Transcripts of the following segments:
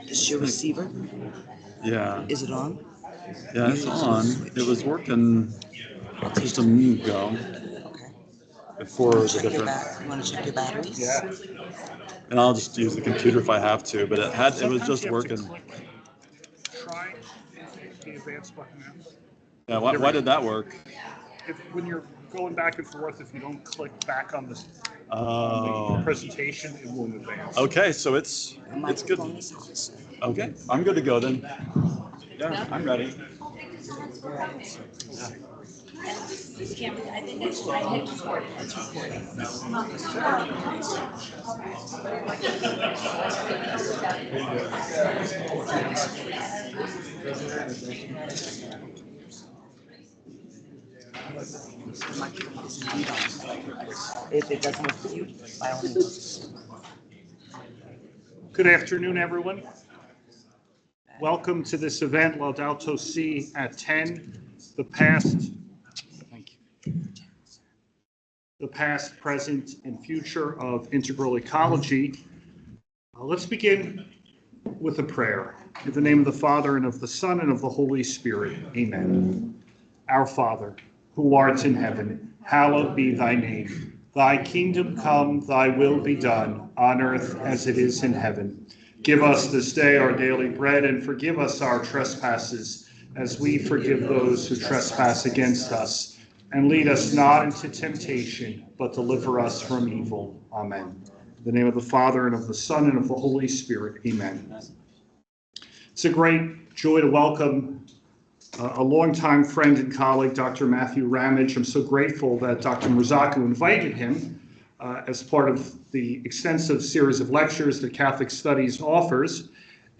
This is your receiver? Yeah. Is it on? Yeah, it's on. It was working just a minute ago. Okay. Before the Check your different. You want to check your batteries? Yeah. And I'll just use the computer if I have to, but it was just working. Try the advanced button now. Yeah, why did that work? When you're going back and forth, if you don't click back on the presentation, it won't advance. Okay, so it's good. Okay, I'm good to go then. Yeah, I'm ready. Yeah. This camera, I think I hit record. It's recording. If it doesn't work for you, by all means. Good afternoon, everyone. Welcome to this event, Laudato Si at 10. The past, present, and future of integral ecology. Let's begin with a prayer. In the name of the Father, and of the Son, and of the Holy Spirit. Amen. Our Father, who art in heaven, hallowed be thy name. Thy kingdom come, thy will be done, on earth as it is in heaven. Give us this day our daily bread, and forgive us our trespasses, as we forgive those who trespass against us. And lead us not into temptation, but deliver us from evil. Amen. In the name of the Father, and of the Son, and of the Holy Spirit. Amen. It's a great joy to welcome a longtime friend and colleague, Dr. Matthew Ramage. I'm so grateful that Dr. Murzaku invited him as part of the extensive series of lectures that Catholic Studies offers.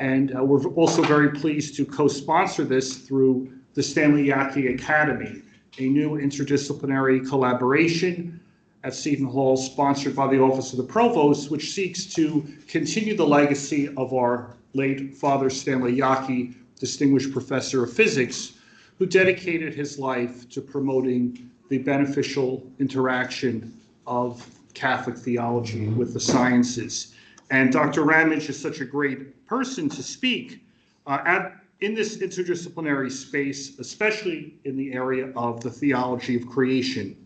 And we're also very pleased to co-sponsor this through the Stanley Yaki Academy, a new interdisciplinary collaboration at Seton Hall sponsored by the Office of the Provost, which seeks to continue the legacy of our late Father Stanley Yaki, Distinguished Professor of Physics, who dedicated his life to promoting the beneficial interaction of Catholic theology with the sciences. And Dr. Ramage is such a great person to speak in this interdisciplinary space, especially in the area of the theology of creation.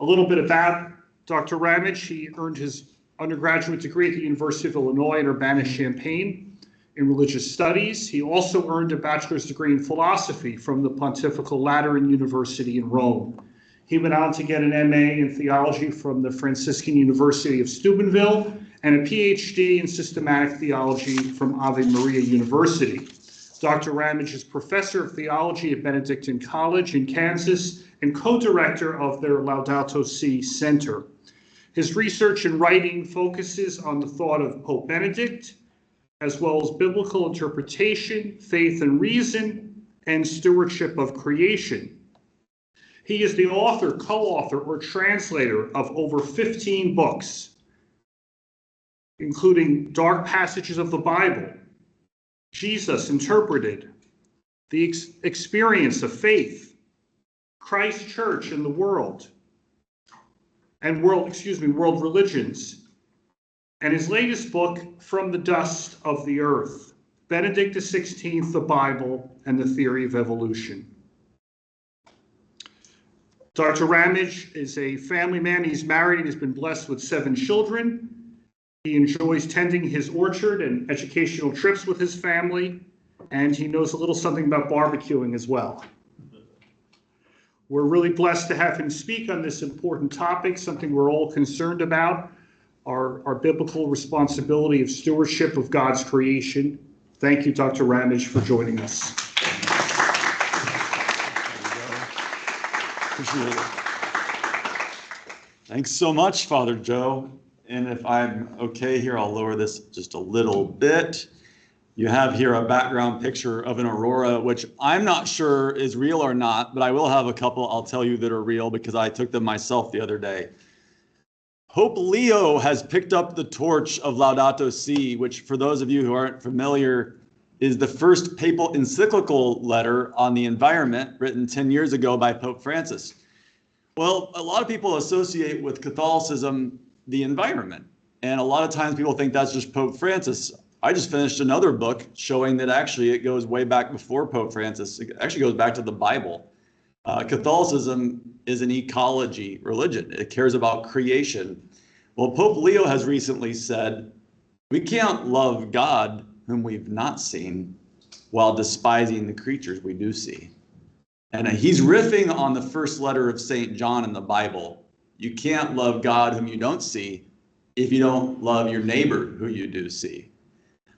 A little bit about Dr. Ramage. He earned his undergraduate degree at the University of Illinois in Urbana-Champaign in religious studies. He also earned a bachelor's degree in philosophy from the Pontifical Lateran University in Rome. He went on to get an MA in theology from the Franciscan University of Steubenville and a PhD in systematic theology from Ave Maria University. Dr. Ramage is professor of theology at Benedictine College in Kansas and co-director of their Laudato Si Center. His research and writing focuses on the thought of Pope Benedict, as well as biblical interpretation, faith and reason, and stewardship of creation. He is the author, co-author, or translator of over 15 books, including Dark Passages of the Bible, Jesus Interpreted, The Experience of Faith, Christ Church and the World, and World Religions, and his latest book, From the Dust of the Earth, Benedict XVI, the Bible, and the Theory of Evolution. Dr. Ramage is a family man. He's married and has been blessed with 7 children. He enjoys tending his orchard and educational trips with his family, and he knows a little something about barbecuing as well. We're really blessed to have him speak on this important topic, something we're all concerned about, our biblical responsibility of stewardship of God's creation. Thank you, Dr. Ramage, for joining us. Appreciate it. Thanks so much, Father Joe. And if I'm okay here, I'll lower this just a little bit. You have here a background picture of an aurora, which I'm not sure is real or not, but I will have a couple I'll tell you that are real because I took them myself the other day. Pope Leo has picked up the torch of Laudato Si, which for those of you who aren't familiar, is the first papal encyclical letter on the environment written 10 years ago by Pope Francis. Well, a lot of people associate with Catholicism the environment, and a lot of times people think that's just Pope Francis. I just finished another book showing that actually it goes way back before Pope Francis. It actually goes back to the Bible. Catholicism is an ecology religion. It cares about creation. Well, Pope Leo has recently said, we can't love God whom we've not seen while despising the creatures we do see. And he's riffing on the first letter of St. John in the Bible. You can't love God whom you don't see if you don't love your neighbor who you do see.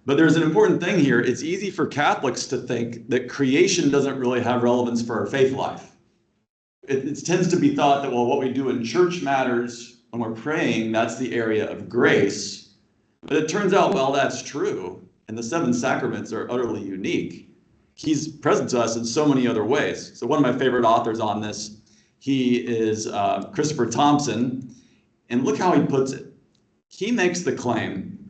But there's an important thing here. It's easy for Catholics to think that creation doesn't really have relevance for our faith life. It tends to be thought that, well, what we do in church matters when we're praying, that's the area of grace. But it turns out, well, that's true. And the seven sacraments are utterly unique. He's present to us in so many other ways. So one of my favorite authors on this, he is Christopher Thompson. And look how he puts it. He makes the claim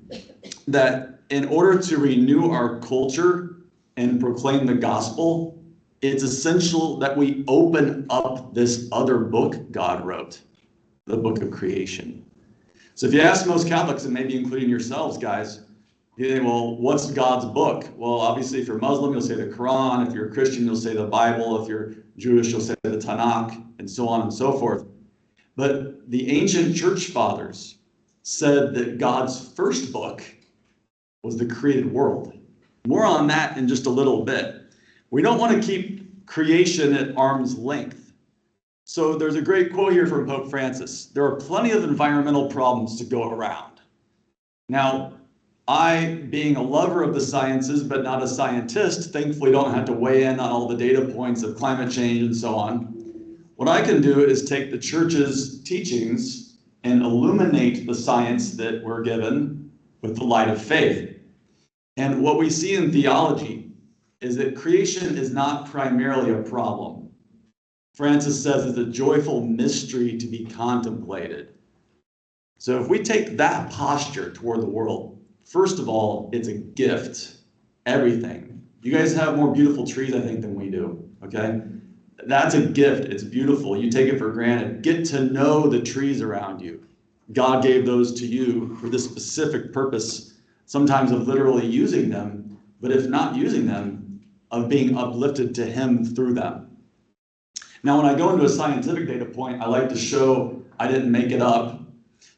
that in order to renew our culture and proclaim the gospel, it's essential that we open up this other book God wrote, the book of creation. So if you ask most Catholics, and maybe including yourselves, guys, you think, well, what's God's book? Well, obviously, if you're Muslim, you'll say the Quran. If you're a Christian, you'll say the Bible. If you're Jewish, you'll say the Tanakh, and so on and so forth. But the ancient church fathers said that God's first book was the created world. More on that in just a little bit. We don't want to keep creation at arm's length. So there's a great quote here from Pope Francis. There are plenty of environmental problems to go around. Now, I, being a lover of the sciences, but not a scientist, thankfully don't have to weigh in on all the data points of climate change and so on. What I can do is take the church's teachings and illuminate the science that we're given with the light of faith. And what we see in theology is that creation is not primarily a problem. Francis says it's a joyful mystery to be contemplated. So if we take that posture toward the world, first of all, it's a gift, everything. You guys have more beautiful trees, I think, than we do, okay? That's a gift, it's beautiful. You take it for granted. Get to know the trees around you. God gave those to you for this specific purpose, sometimes of literally using them, but if not using them, of being uplifted to Him through them. Now, when I go into a scientific data point, I like to show I didn't make it up.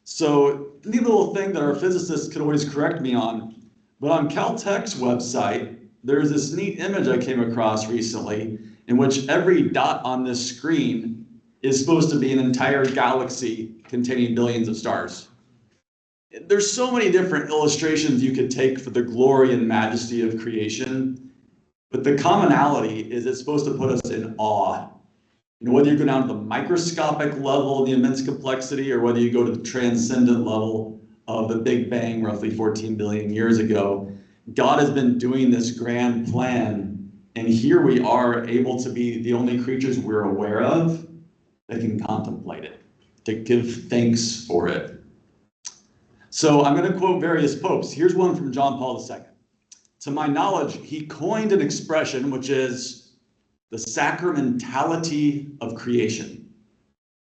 So, a neat little thing that our physicists could always correct me on, but on Caltech's website, there's this neat image I came across recently in which every dot on this screen is supposed to be an entire galaxy containing billions of stars. There's so many different illustrations you could take for the glory and majesty of creation, but the commonality is it's supposed to put us in awe. You know, whether you go down to the microscopic level of the immense complexity or whether you go to the transcendent level of the Big Bang roughly 14 billion years ago, God has been doing this grand plan, and here we are able to be the only creatures we're aware of that can contemplate it, to give thanks for it. So I'm going to quote various popes. Here's one from John Paul II. To my knowledge, he coined an expression which is the sacramentality of creation.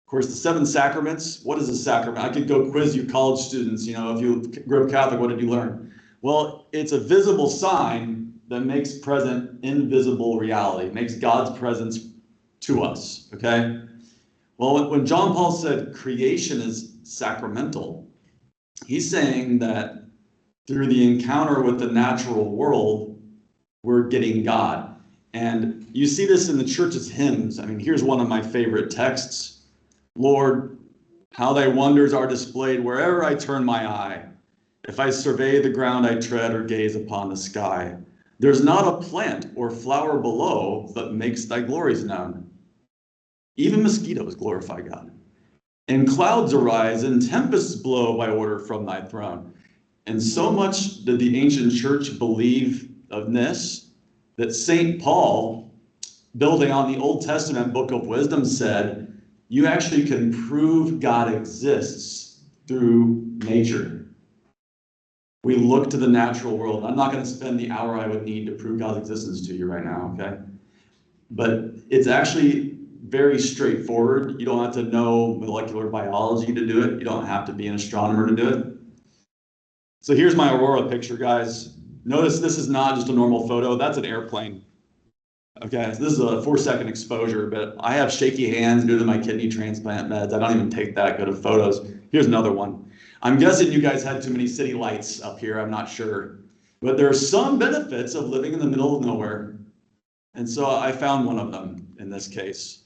Of course, the seven sacraments, what is a sacrament? I could go quiz you college students, you know, if you grew up Catholic, what did you learn? Well, it's a visible sign that makes present invisible reality, makes God's presence to us, okay? Well, when John Paul said creation is sacramental, he's saying that through the encounter with the natural world, we're getting God. And you see this in the church's hymns. I mean, here's one of my favorite texts. Lord, how thy wonders are displayed wherever I turn my eye. If I survey the ground I tread or gaze upon the sky, there's not a plant or flower below that makes thy glories known. Even mosquitoes glorify God. And clouds arise and tempests blow by order from thy throne. And so much did the ancient church believe of this that St. Paul, building on the Old Testament book of wisdom, said, you actually can prove God exists through nature. We look to the natural world. I'm not going to spend the hour I would need to prove God's existence to you right now, okay? But it's actually very straightforward. You don't have to know molecular biology to do it. You don't have to be an astronomer to do it. So here's my aurora picture, guys. Notice this is not just a normal photo. That's an airplane. Okay, so this is a 4-second exposure, but I have shaky hands due to my kidney transplant meds. I don't even take that good of photos. Here's another one. I'm guessing you guys had too many city lights up here. I'm not sure. But there are some benefits of living in the middle of nowhere. And so I found one of them in this case.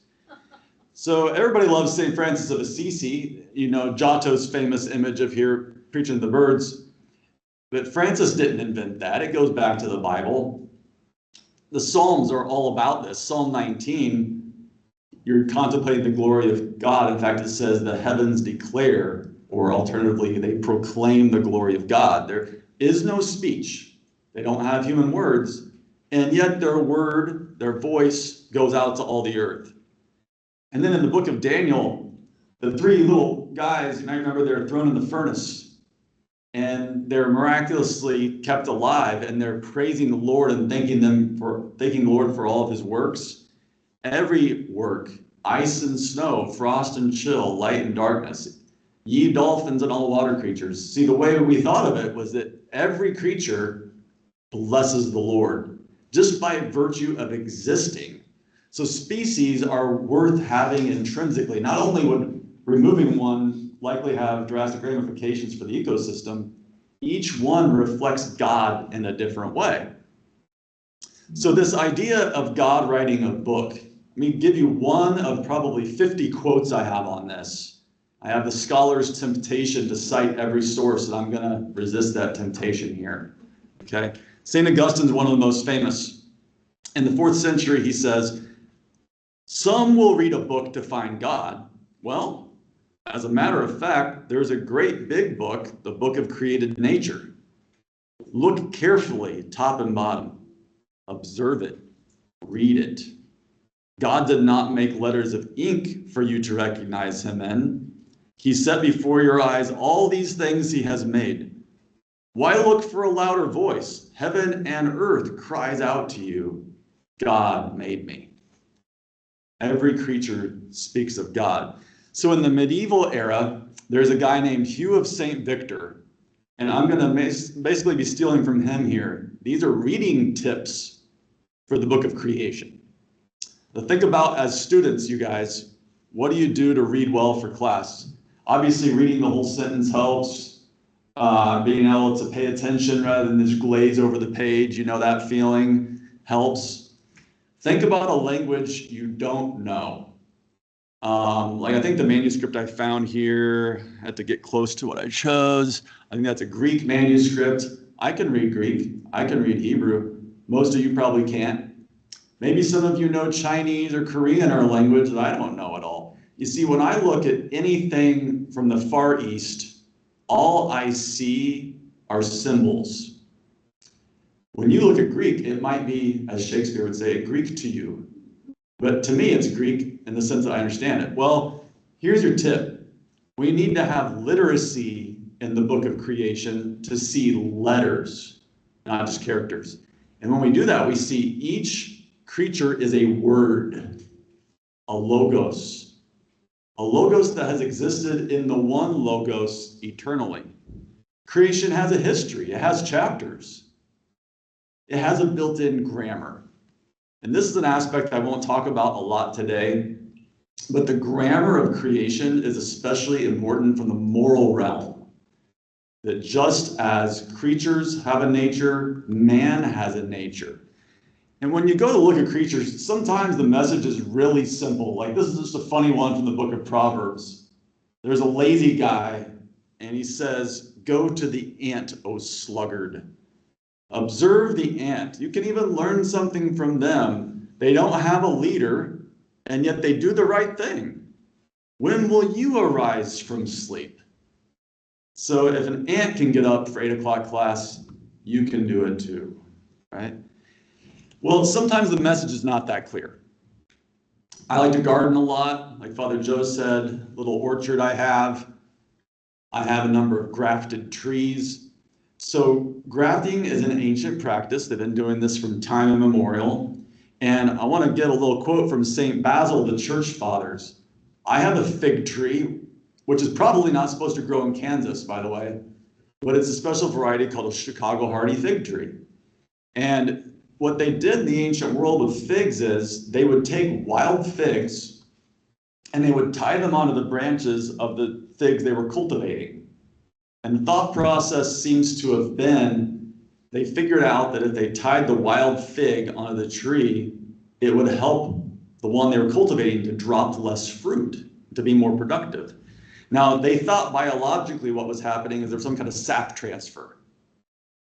So everybody loves St. Francis of Assisi, you know, Giotto's famous image of here preaching to the birds. But Francis didn't invent that. It goes back to the Bible. The Psalms are all about this. Psalm 19, you're contemplating the glory of God. In fact, it says the heavens declare, or alternatively, they proclaim the glory of God. There is no speech. They don't have human words, and yet their word, their voice goes out to all the earth. And then in the book of Daniel, the 3 little guys, you might remember, they're thrown in the furnace. And they're miraculously kept alive, and they're praising the Lord and thanking the Lord for all of his works. Every work, ice and snow, frost and chill, light and darkness, ye dolphins and all water creatures. See, the way we thought of it was that every creature blesses the Lord just by virtue of existing. So species are worth having intrinsically. Not only would removing one likely have drastic ramifications for the ecosystem, each one reflects God in a different way. So this idea of God writing a book, let me give you one of probably 50 quotes I have on this. I have the scholar's temptation to cite every source, and I'm going to resist that temptation here. Okay? St. Augustine's one of the most famous. In the 4th century, he says, "Some will read a book to find God. Well, as a matter of fact, there's a great big book, the book of created nature. Look carefully, top and bottom. Observe it. Read it. God did not make letters of ink for you to recognize him in. He set before your eyes all these things he has made. Why look for a louder voice? Heaven and earth cries out to you. God made me." Every creature speaks of God. So in the medieval era, there's a guy named Hugh of St. Victor, and I'm going to basically be stealing from him here. These are reading tips for the book of creation. Now think about, as students, you guys, what do you do to read well for class? Obviously, reading the whole sentence helps. Being able to pay attention rather than just glaze over the page, you know, that feeling helps. Think about a language you don't know. Like I think the manuscript I found here, I had to get close to what I chose. I think that's a Greek manuscript. I can read Greek. I can read Hebrew. Most of you probably can't. Maybe some of you know Chinese or Korean, or a language that I don't know at all. You see, when I look at anything from the Far East, all I see are symbols. When you look at Greek, it might be, as Shakespeare would say, Greek to you. But to me, it's Greek in the sense that I understand it. Well, here's your tip. We need to have literacy in the book of creation to see letters, not just characters. And when we do that, we see each creature is a word, a logos that has existed in the one logos eternally. Creation has a history. It has chapters. It has a built-in grammar. And this is an aspect I won't talk about a lot today, but the grammar of creation is especially important from the moral realm. That just as creatures have a nature, man has a nature. And when you go to look at creatures, sometimes the message is really simple. Like this is just a funny one from the book of Proverbs. There's a lazy guy, and he says, "Go to the ant, O sluggard." Observe the ant. You can even learn something from them. They don't have a leader, and yet they do the right thing. When will you arise from sleep? So if an ant can get up for 8 o'clock class, you can do it too, right? Well, sometimes the message is not that clear. I like to garden a lot. Like Father Joe said, little orchard I have. I have a number of grafted trees. So grafting is an ancient practice. They've been doing this from time immemorial. And I want to get a little quote from St. Basil, the Church Fathers. "I have a fig tree," which is probably not supposed to grow in Kansas, by the way. but it's a special variety called a Chicago hardy fig tree. And what they did in the ancient world with figs is they would take wild figs and they would tie them onto the branches of the figs they were cultivating. And the thought process seems to have been, they figured out that if they tied the wild fig onto the tree, it would help the one they were cultivating to drop less fruit, to be more productive. Now, they thought biologically what was happening is there was some kind of sap transfer.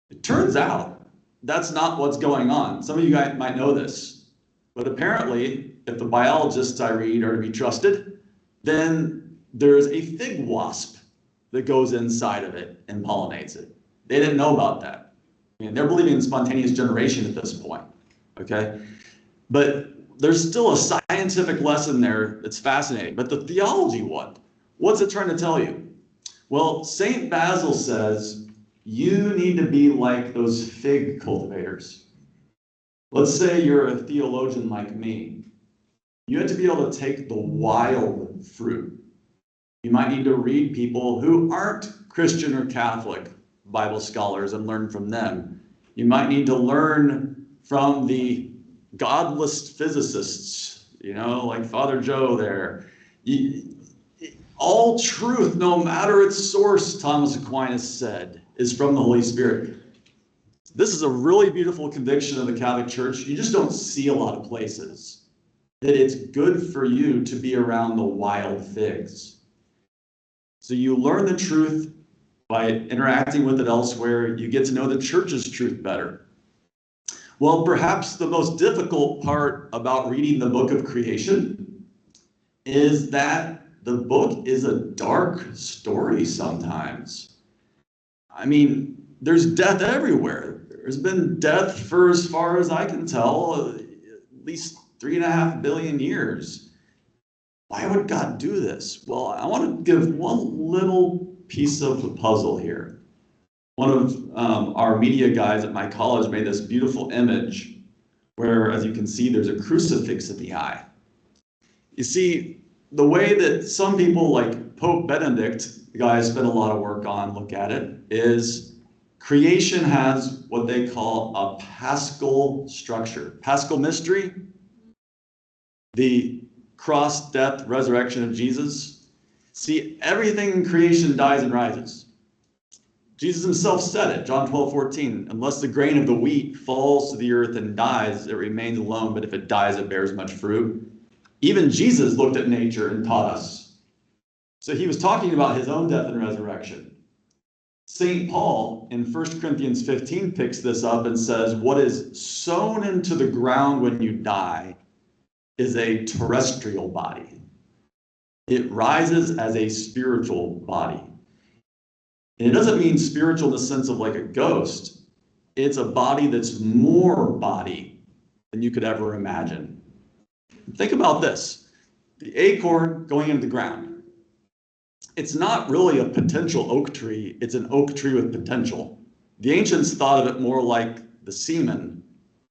It turns out that's not what's going on. Some of you guys might know this, but apparently, if the biologists I read are to be trusted, then there's a fig wasp that goes inside of it and pollinates it. They didn't know about that. I mean, they're believing in spontaneous generation at this point, okay? But there's still a scientific lesson there that's fascinating. But the theology one, what's it trying to tell you? Well, St. Basil says, you need to be like those fig cultivators. Let's say you're a theologian like me. You have to be able to take the wild fruit. You might need to read people who aren't Christian or Catholic Bible scholars and learn from them. You might need to learn from the godless physicists, like Father Joe there. All truth, no matter its source, Thomas Aquinas said, is from the Holy Spirit. This is a really beautiful conviction of the Catholic Church. You just don't see a lot of places that it's good for you to be around the wild figs. So you learn the truth by interacting with it elsewhere. You get to know the church's truth better. Well, perhaps the most difficult part about reading the book of creation is that the book is a dark story sometimes. I mean, there's death everywhere. There's been death for, as far as I can tell, at least 3.5 billion years. Why would God do this? Well, I want to give one little piece of the puzzle here. One of our media guys at my college made this beautiful image where, as you can see, there's a crucifix in the eye. You see, the way that some people like Pope Benedict, the guy I spent a lot of work on, look at it, is creation has what they call a paschal structure. Paschal mystery, the cross, death, resurrection of Jesus. See, everything in creation dies and rises. Jesus himself said it, John 12:14, unless the grain of the wheat falls to the earth and dies, it remains alone, but if it dies, it bears much fruit. Even Jesus looked at nature and taught us. So he was talking about his own death and resurrection. St. Paul in 1 Corinthians 15 picks this up and says, what is sown into the ground when you die is a terrestrial body. It rises as a spiritual body. And it doesn't mean spiritual in the sense of like a ghost. It's a body that's more body than you could ever imagine. Think about this. The acorn going into the ground. It's not really a potential oak tree. It's an oak tree with potential. The ancients thought of it more like the semen,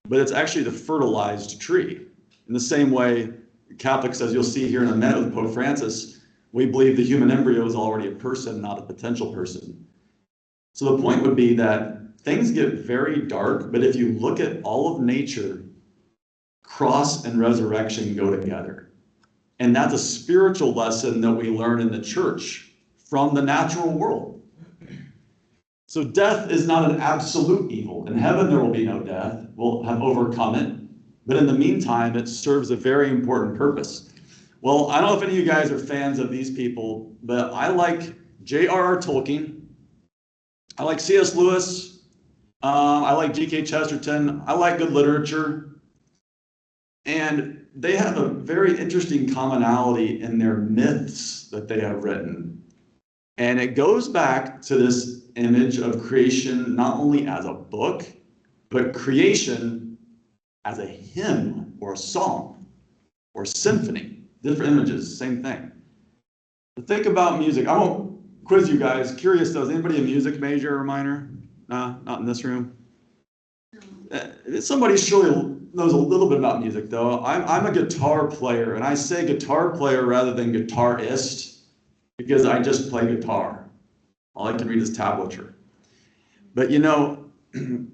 but it's actually the fertilized tree. In the same way, Catholics, as you'll see here in a minute with Pope Francis, we believe the human embryo is already a person, not a potential person. So the point would be that things get very dark, but if you look at all of nature, cross and resurrection go together. And that's a spiritual lesson that we learn in the church from the natural world. So death is not an absolute evil. In heaven, there will be no death. We'll have overcome it. But in the meantime, it serves a very important purpose. Well, I don't know if any of you guys are fans of these people, but I like J.R.R. Tolkien. I like C.S. Lewis. I like G.K. Chesterton. I like good literature. And they have a very interesting commonality in their myths that they have written. And it goes back to this image of creation not only as a book, but creation as a hymn or a song or a symphony. Different images, same thing. But think about music. I won't quiz you guys. Curious though, is anybody a music major or minor? No, not in this room. Somebody surely knows a little bit about music though. I'm a guitar player, and I say guitar player rather than guitarist because I just play guitar. All I can read is tablature. But you know,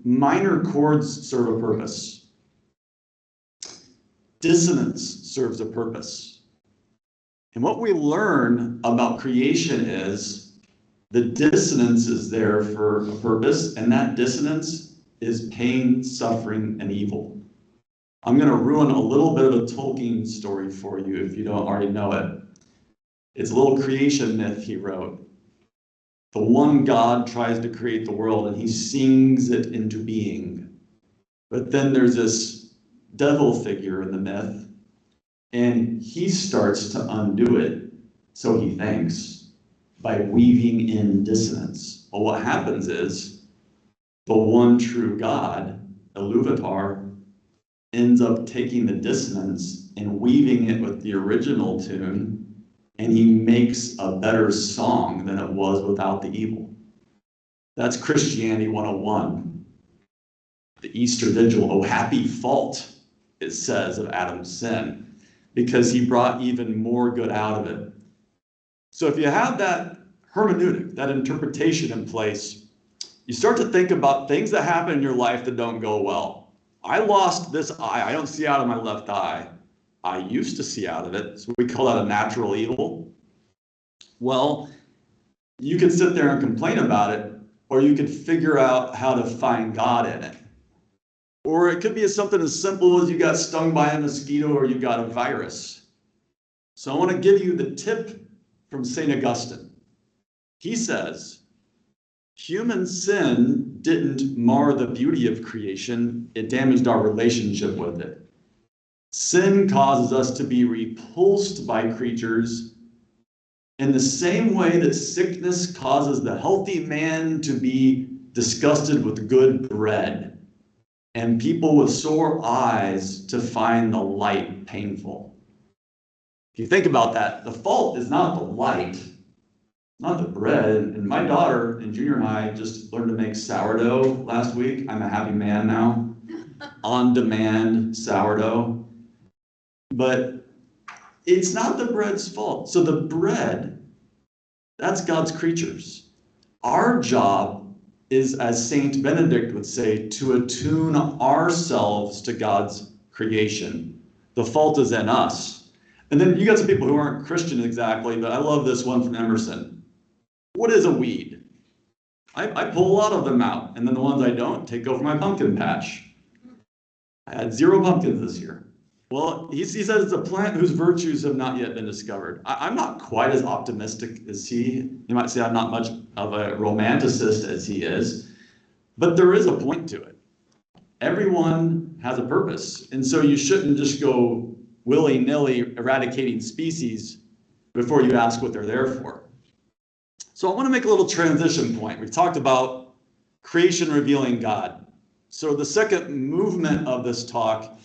minor chords serve a purpose. Dissonance serves a purpose. And what we learn about creation is the dissonance is there for a purpose, and that dissonance is pain, suffering, and evil. I'm going to ruin a little bit of a Tolkien story for you if you don't already know it. It's a little creation myth he wrote. The one God tries to create the world and he sings it into being. But then there's this devil figure in the myth, and he starts to undo it, so he thinks, by weaving in dissonance. Well, what happens is the one true God, Iluvatar, ends up taking the dissonance and weaving it with the original tune, and he makes a better song than it was without the evil. That's Christianity 101. The Easter Vigil, oh happy fault, it says, of Adam's sin, because he brought even more good out of it. So if you have that hermeneutic, that interpretation in place, you start to think about things that happen in your life that don't go well. I lost this eye. I don't see out of my left eye. I used to see out of it. So we call that a natural evil. Well, you could sit there and complain about it, or you could figure out how to find God in it. Or it could be something as simple as you got stung by a mosquito or you got a virus. So I want to give you the tip from St. Augustine. He says, human sin didn't mar the beauty of creation, it damaged our relationship with it. Sin causes us to be repulsed by creatures in the same way that sickness causes the healthy man to be disgusted with good bread, and people with sore eyes to find the light painful. If you think about that, the fault is not the light, not the bread. And my daughter in junior high just learned to make sourdough last week. I'm a happy man now. On-demand sourdough. But it's not the bread's fault. So the bread, that's God's creatures. Our job is, as Saint Benedict would say, to attune ourselves to God's creation. The fault is in us. And then you got some people who aren't Christian exactly, but I love this one from Emerson. What is a weed? I pull a lot of them out, and then the ones I don't take over my pumpkin patch. I had 0 pumpkins this year. Well, he says it's a plant whose virtues have not yet been discovered. I'm not quite as optimistic as he. You might say I'm not much of a romanticist as he is, but there is a point to it. Everyone has a purpose, and so you shouldn't just go willy-nilly eradicating species before you ask what they're there for. So I want to make a little transition point. We've talked about creation revealing God. So the second movement of this talk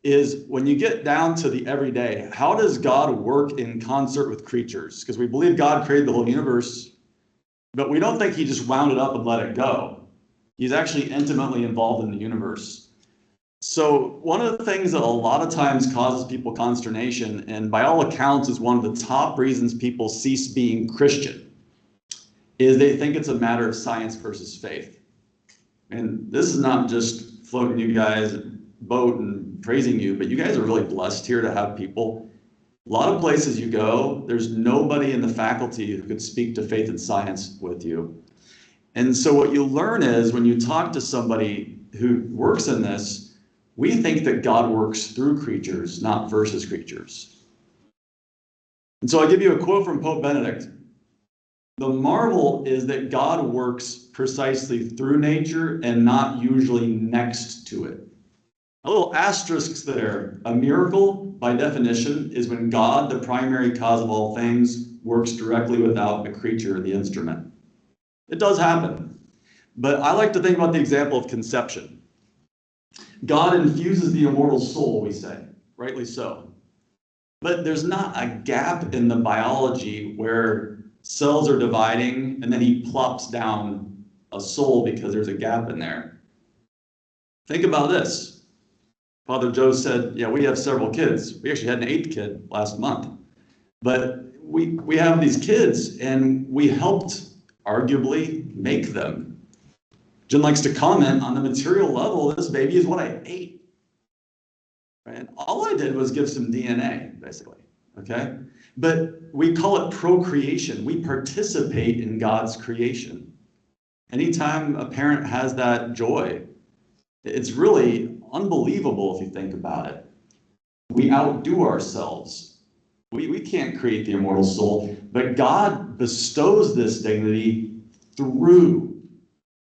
is when you get down to the everyday, how does God work in concert with creatures? Because we believe God created the whole universe, but we don't think he just wound it up and let it go. He's actually intimately involved in the universe. So one of the things that a lot of times causes people consternation, and by all accounts is one of the top reasons people cease being Christian, is they think it's a matter of science versus faith. And this is not just floating you guys boat and praising you, but you guys are really blessed here to have people. A lot of places you go, there's nobody in the faculty who could speak to faith and science with you. And so what you learn is when you talk to somebody who works in this, we think that God works through creatures, not versus creatures. And so I'll give you a quote from Pope Benedict. The marvel is that God works precisely through nature and not usually next to it. A little asterisk there. A miracle, by definition, is when God, the primary cause of all things, works directly without a creature, the instrument. It does happen. But I like to think about the example of conception. God infuses the immortal soul, we say, rightly so. But there's not a gap in the biology where cells are dividing and then he plops down a soul because there's a gap in there. Think about this. Father Joe said, yeah, we have several kids. We actually had an 8th kid last month. But we have these kids and we helped arguably make them. Jen likes to comment on the material level, this baby is what I ate. Right? And all I did was give some DNA, basically, okay? But we call it procreation. We participate in God's creation. Anytime a parent has that joy, it's really unbelievable if you think about it. We outdo ourselves. We can't create the immortal soul, but God bestows this dignity through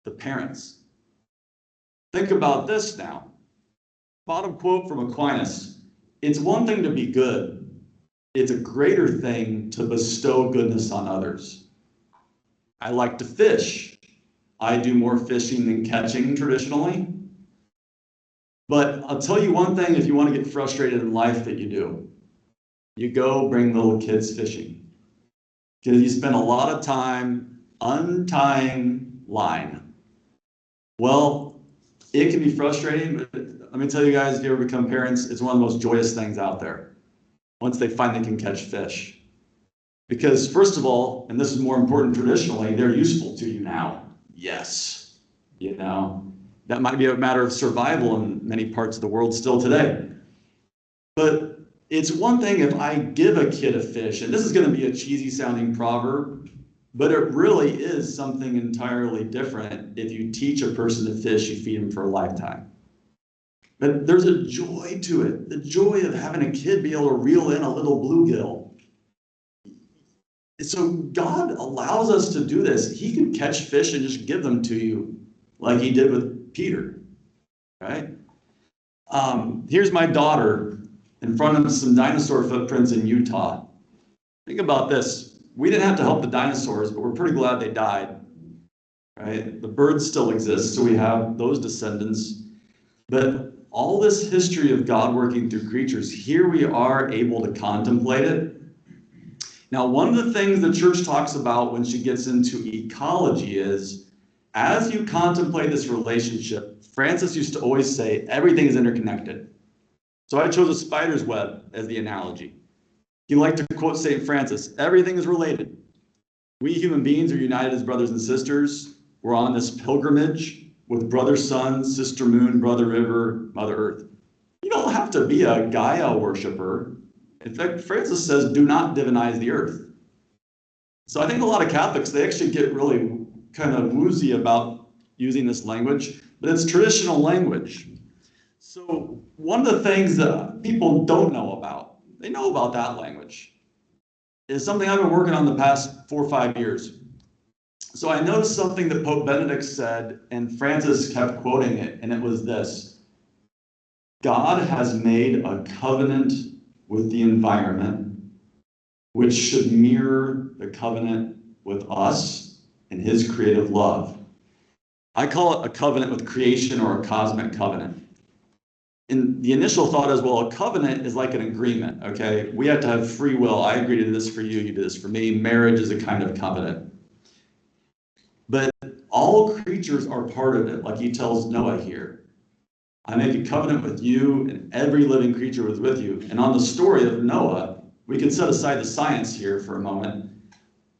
the parents. Think about this now. Bottom quote from Aquinas. It's one thing to be good. It's a greater thing to bestow goodness on others. I like to fish. I do more fishing than catching traditionally. But I'll tell you one thing if you want to get frustrated in life that you do. You go bring little kids fishing. Because you spend a lot of time untying line. Well, it can be frustrating, but let me tell you guys, if you ever become parents, it's one of the most joyous things out there. Once they finally can catch fish. Because first of all, and this is more important traditionally, they're useful to you now. Yes. You know, that might be a matter of survival in many parts of the world still today. But it's one thing if I give a kid a fish, and this is going to be a cheesy sounding proverb, but it really is something entirely different. If you teach a person to fish, you feed them for a lifetime. But there's a joy to it, the joy of having a kid be able to reel in a little bluegill. So God allows us to do this. He can catch fish and just give them to you like he did with Peter, right? Here's my daughter in front of some dinosaur footprints in Utah. Think about this. We didn't have to help the dinosaurs, but we're pretty glad they died, right? The birds still exist, so we have those descendants. But all this history of God working through creatures, here we are able to contemplate it. Now, one of the things the church talks about when she gets into ecology is, as you contemplate this relationship, Francis used to always say, everything is interconnected. So I chose a spider's web as the analogy. He liked to quote St. Francis, everything is related. We human beings are united as brothers and sisters. We're on this pilgrimage with brother sun, sister moon, brother river, mother earth. You don't have to be a Gaia worshiper. In fact, Francis says, do not divinize the earth. So I think a lot of Catholics, they actually get really kind of woozy about using this language, but it's traditional language. So one of the things that people don't know about, they know about that language, is something I've been working on the past 4 or 5 years. So I noticed something that Pope Benedict said, and Francis kept quoting it, and it was this: God has made a covenant with the environment, which should mirror the covenant with us and his creative love. I call it a covenant with creation or a cosmic covenant. And the initial thought is, well, a covenant is like an agreement, okay? We have to have free will. I agree to this for you, you do this for me. Marriage is a kind of covenant. But all creatures are part of it, like he tells Noah here. I make a covenant with you, and every living creature was with you. And on the story of Noah, we can set aside the science here for a moment,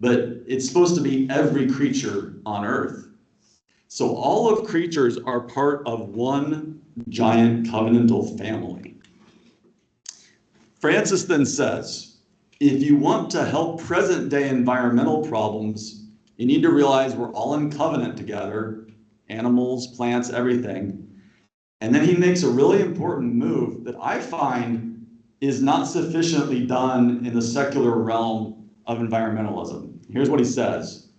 but it's supposed to be every creature on earth. So all of creatures are part of one giant covenantal family. Francis then says, if you want to help present day environmental problems, you need to realize we're all in covenant together, animals, plants, everything. And then he makes a really important move that I find is not sufficiently done in the secular realm of environmentalism. Here's what he says.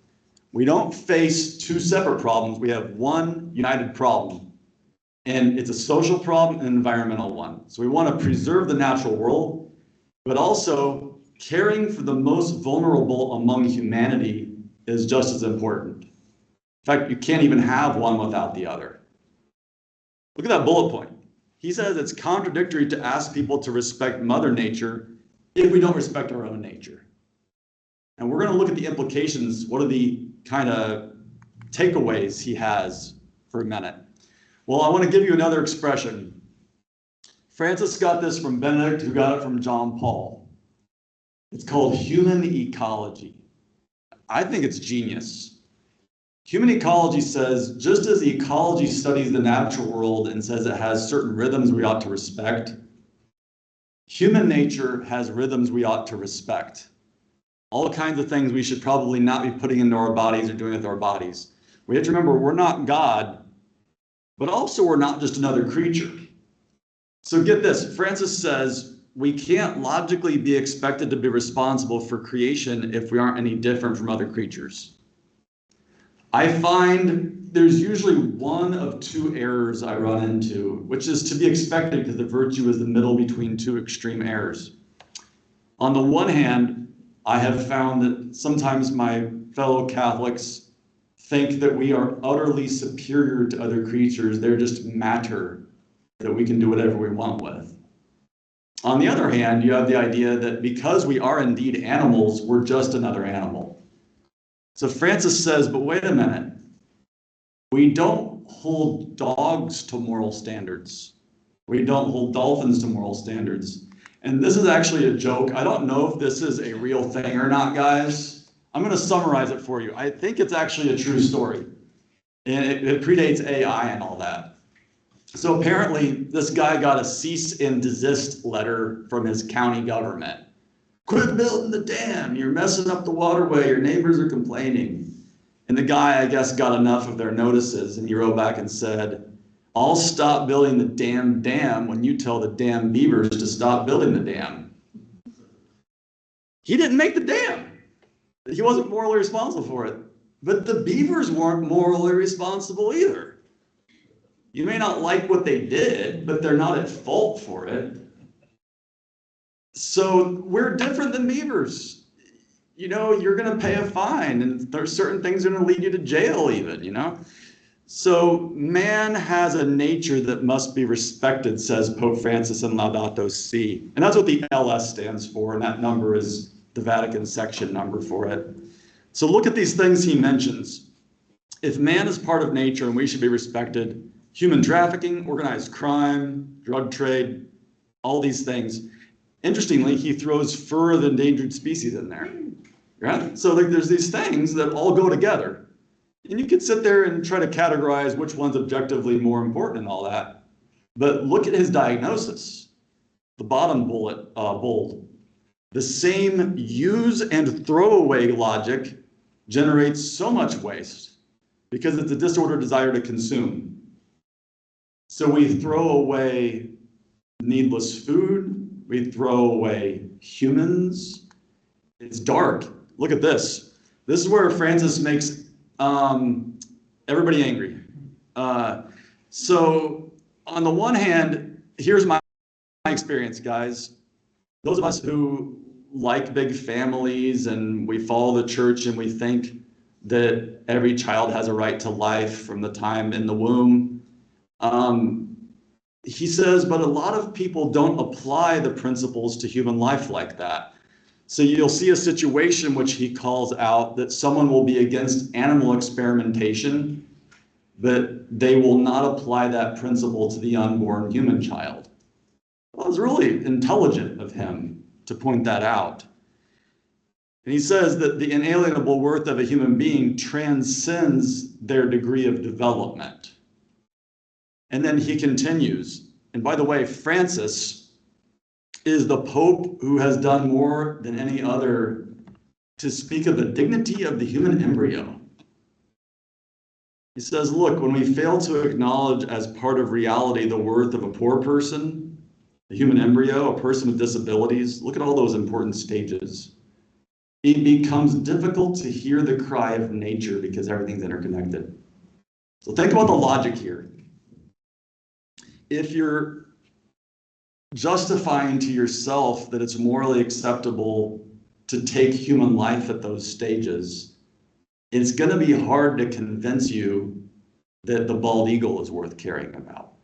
We don't face two separate problems. We have one united problem. And it's a social problem and an environmental one. So we want to preserve the natural world, but also caring for the most vulnerable among humanity is just as important. In fact, you can't even have one without the other. Look at that bullet point. He says it's contradictory to ask people to respect Mother Nature if we don't respect our own nature. And we're going to look at the implications. What are the kind of takeaways he has for a minute? Well, I want to give you another expression. Francis got this from Benedict, who got it from John Paul. It's called human ecology. I think it's genius. Human ecology says, just as the ecology studies the natural world and says it has certain rhythms we ought to respect, human nature has rhythms we ought to respect. All kinds of things we should probably not be putting into our bodies or doing with our bodies. We have to remember we're not God, but also we're not just another creature. So get this, Francis says, we can't logically be expected to be responsible for creation if we aren't any different from other creatures. I find there's usually one of two errors I run into, which is to be expected because the virtue is the middle between two extreme errors. On the one hand, I have found that sometimes my fellow Catholics think that we are utterly superior to other creatures. They're just matter that we can do whatever we want with. On the other hand, you have the idea that because we are indeed animals, we're just another animal. So Francis says, but wait a minute. We don't hold dogs to moral standards. We don't hold dolphins to moral standards. And this is actually a joke. I don't know if this is a real thing or not, guys. I'm going to summarize it for you. I think it's actually a true story. And it predates AI and all that. So apparently, this guy got a cease and desist letter from his county government. Quit building the dam. You're messing up the waterway. Your neighbors are complaining. And the guy, I guess, got enough of their notices, and he wrote back and said, I'll stop building the damn dam when you tell the damn beavers to stop building the dam. He didn't make the dam. He wasn't morally responsible for it. But the beavers weren't morally responsible either. You may not like what they did, but they're not at fault for it. So we're different than beavers. You know, you're going to pay a fine, and there's certain things that are going to lead you to jail even, you know? So man has a nature that must be respected, says Pope Francis in Laudato Si. And that's what the LS stands for, and that number is the Vatican section number for it. So look at these things he mentions. If man is part of nature and we should be respected, human trafficking, organized crime, drug trade, all these things. Interestingly, he throws fur of the endangered species in there, right? So like, there's these things that all go together. And you could sit there and try to categorize which one's objectively more important and all that. But look at his diagnosis. The bottom bullet, bold. The same use and throwaway logic generates so much waste because it's a disordered desire to consume. So we throw away needless food. We throw away humans. It's dark. Look at this. This is where Francis makes everybody angry. So on the one hand, here's my experience, guys. Those of us who like big families and we follow the church and we think that every child has a right to life from the time in the womb. He says, but a lot of people don't apply the principles to human life like that. So you'll see a situation which he calls out that someone will be against animal experimentation, but they will not apply that principle to the unborn human child. Well, it was really intelligent of him to point that out. And he says that the inalienable worth of a human being transcends their degree of development. And then he continues, and by the way, Francis is the Pope who has done more than any other to speak of the dignity of the human embryo. He says, look, when we fail to acknowledge as part of reality the worth of a poor person, a human embryo, a person with disabilities, look at all those important stages. It becomes difficult to hear the cry of nature because everything's interconnected. So think about the logic here. If you're justifying to yourself that it's morally acceptable to take human life at those stages, it's going to be hard to convince you that the bald eagle is worth caring about.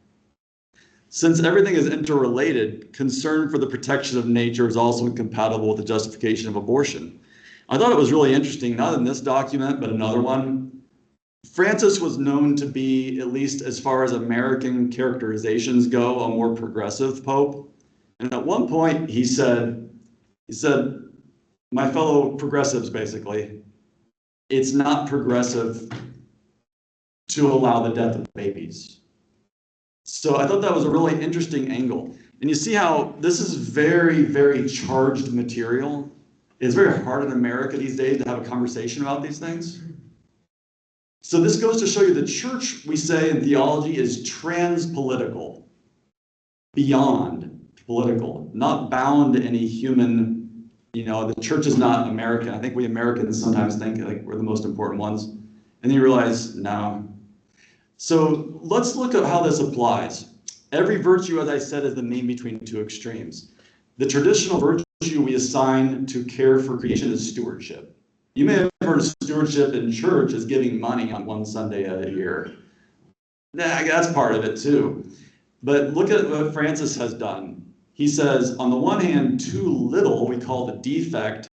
Since everything is interrelated, concern for the protection of nature is also incompatible with the justification of abortion. I thought it was really interesting, not in this document, but another one. Francis was known to be, at least as far as American characterizations go, a more progressive pope. And at one point he said, my fellow progressives, basically, it's not progressive to allow the death of babies. So I thought that was a really interesting angle. And you see how this is very, very charged material. It's very hard in America these days to have a conversation about these things. So this goes to show you the church, we say in theology, is trans-political, beyond political, not bound to any human, the church is not American. I think we Americans sometimes think like we're the most important ones. And then you realize, no. So let's look at how this applies. Every virtue, as I said, is the mean between two extremes. The traditional virtue we assign to care for creation is stewardship. You may have heard of stewardship in church as giving money on one Sunday a year. That's part of it too. But look at what Francis has done. He says, on the one hand, too little, we call the defect,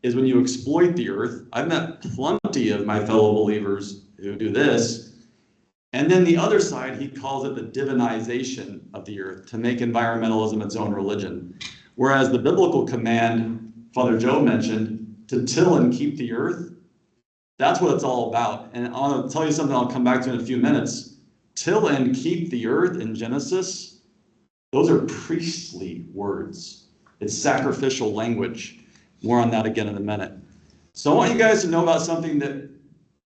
is when you exploit the earth. I've met plenty of my fellow believers who do this. And then the other side, he calls it the divinization of the earth, to make environmentalism its own religion. Whereas the biblical command, Father Joe mentioned, to till and keep the earth, that's what it's all about. And I'll tell you something I'll come back to in a few minutes. Till and keep the earth in Genesis, those are priestly words. It's sacrificial language. More on that again in a minute. So I want you guys to know about something that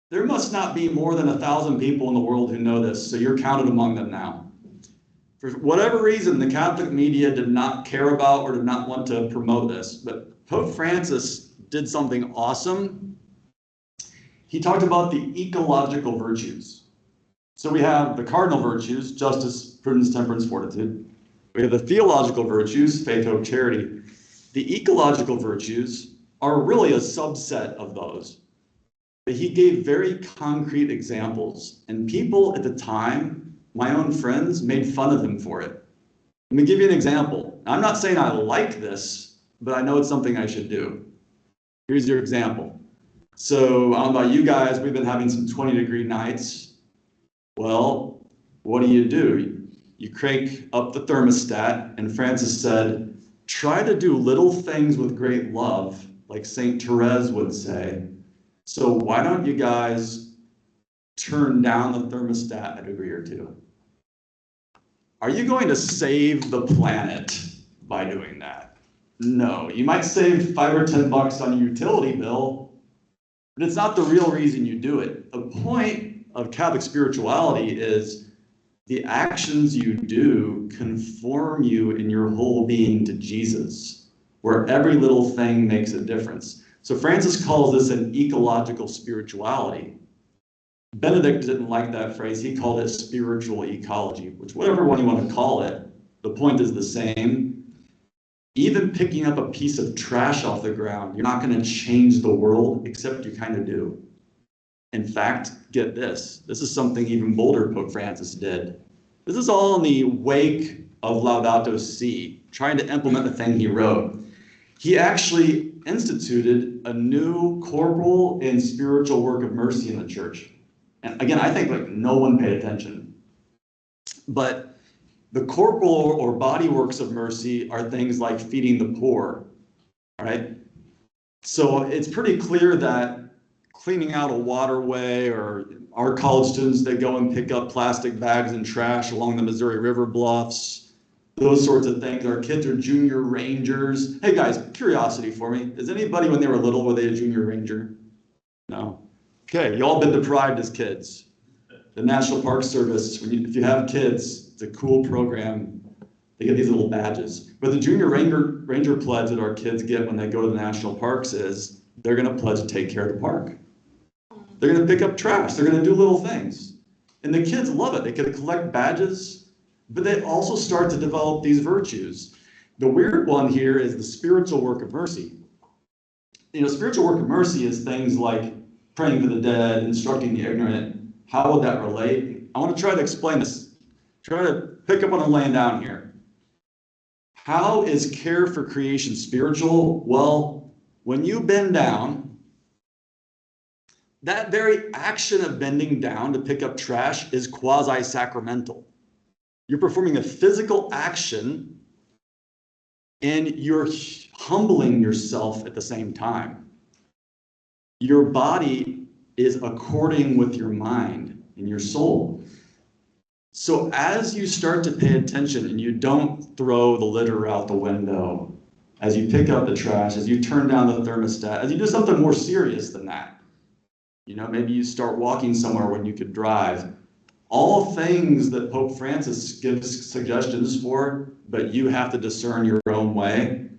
there must not be more than 1,000 people in the world who know this, so you're counted among them now. For whatever reason, the Catholic media did not care about or did not want to promote this, but Pope Francis did something awesome. He talked about the ecological virtues. So we have the cardinal virtues, justice, prudence, temperance, fortitude. We have the theological virtues, faith, hope, charity. The ecological virtues are really a subset of those. But he gave very concrete examples, and people at the time, my own friends, made fun of him for it. Let me give you an example. I'm not saying I like this, but I know it's something I should do. Here's your example. So I don't know about you guys, we've been having some 20-degree nights. Well, what do? You crank up the thermostat, and Francis said, try to do little things with great love, like Saint Therese would say. So why don't you guys turn down the thermostat a degree or two? Are you going to save the planet by doing that? No, you might save $5 or $10 on your utility bill, but it's not the real reason you do it. The point of Catholic spirituality is the actions you do conform you in your whole being to Jesus, where every little thing makes a difference. So Francis calls this an ecological spirituality. Benedict didn't like that phrase. He called it spiritual ecology, which whatever one you want to call it, the point is the same. Even picking up a piece of trash off the ground, you're not going to change the world, except you kind of do. In fact, get this. This is something even bolder Pope Francis did. This is all in the wake of Laudato Si, trying to implement the thing he wrote. He actually instituted a new corporal and spiritual work of mercy in the church. And again, I think like no one paid attention. But the corporal or body works of mercy are things like feeding the poor, all right? So it's pretty clear that cleaning out a waterway, or our college students, they go and pick up plastic bags and trash along the Missouri River bluffs, those sorts of things. Our kids are junior rangers. Hey guys, curiosity for me. Is anybody when they were little, were they a junior ranger? No? Okay, you all been deprived as kids. The National Park Service, if you have kids, it's a cool program. They get these little badges. But the junior ranger pledge that our kids get when they go to the national parks is they're gonna pledge to take care of the park. They're gonna pick up trash. They're gonna do little things. And the kids love it. They can collect badges, but they also start to develop these virtues. The weird one here is the spiritual work of mercy. Spiritual work of mercy is things like praying for the dead, instructing the ignorant. How would that relate? I want to try to explain this. Try to pick up what I'm laying down here. How is care for creation spiritual? Well, when you bend down, that very action of bending down to pick up trash is quasi-sacramental. You're performing a physical action and you're humbling yourself at the same time. Your body is according with your mind. in your soul. So as you start to pay attention and you don't throw the litter out the window, as you pick up the trash, as you turn down the thermostat, as you do something more serious than that, maybe you start walking somewhere when you could drive, all things that Pope Francis gives suggestions for, but you have to discern your own way.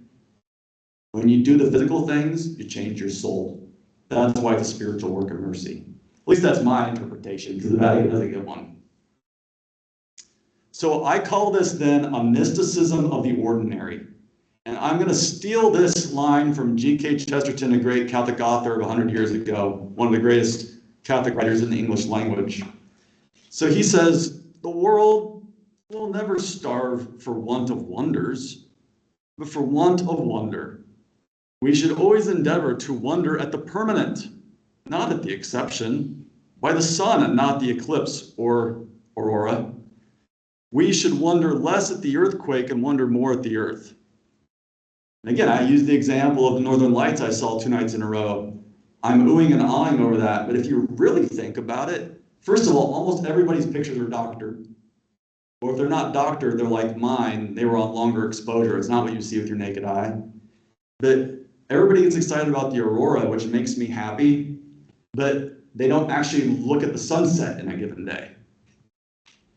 When you do the physical things, you change your soul. That's why it's a spiritual work of mercy. At least that's my interpretation, because the Vatican doesn't get one. So I call this then a mysticism of the ordinary. And I'm going to steal this line from G.K. Chesterton, a great Catholic author of 100 years ago, one of the greatest Catholic writers in the English language. So he says, the world will never starve for want of wonders, but for want of wonder. We should always endeavor to wonder at the permanent, not at the exception, by the sun and not the eclipse or aurora. We should wonder less at the earthquake and wonder more at the earth. And again, I use the example of the Northern Lights I saw 2 nights in a row. I'm oohing and awing over that, but if you really think about it, first of all, almost everybody's pictures are doctored. Or if they're not doctored, they're like mine. They were on longer exposure. It's not what you see with your naked eye. But everybody gets excited about the aurora, which makes me happy, but they don't actually look at the sunset in a given day.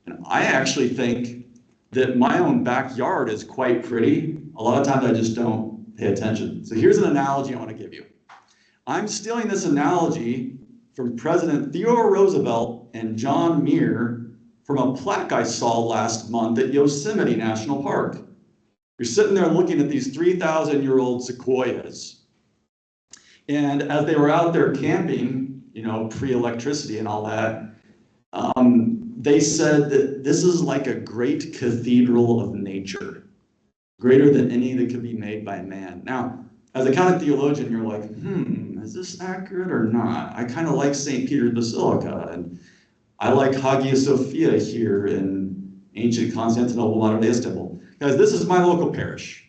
And I actually think that my own backyard is quite pretty. A lot of times I just don't pay attention. So here's an analogy I want to give you. I'm stealing this analogy from President Theodore Roosevelt and John Muir from a plaque I saw last month at Yosemite National Park. You're sitting there looking at these 3,000-year-old sequoias. And as they were out there camping, pre-electricity and all that, they said that this is like a great cathedral of nature, greater than any that could be made by man. Now, as a Catholic theologian, you're like, is this accurate or not? I kind of like St. Peter's Basilica, and I like Hagia Sophia here in ancient Constantinople, modern-day Istanbul. Guys, this is my local parish.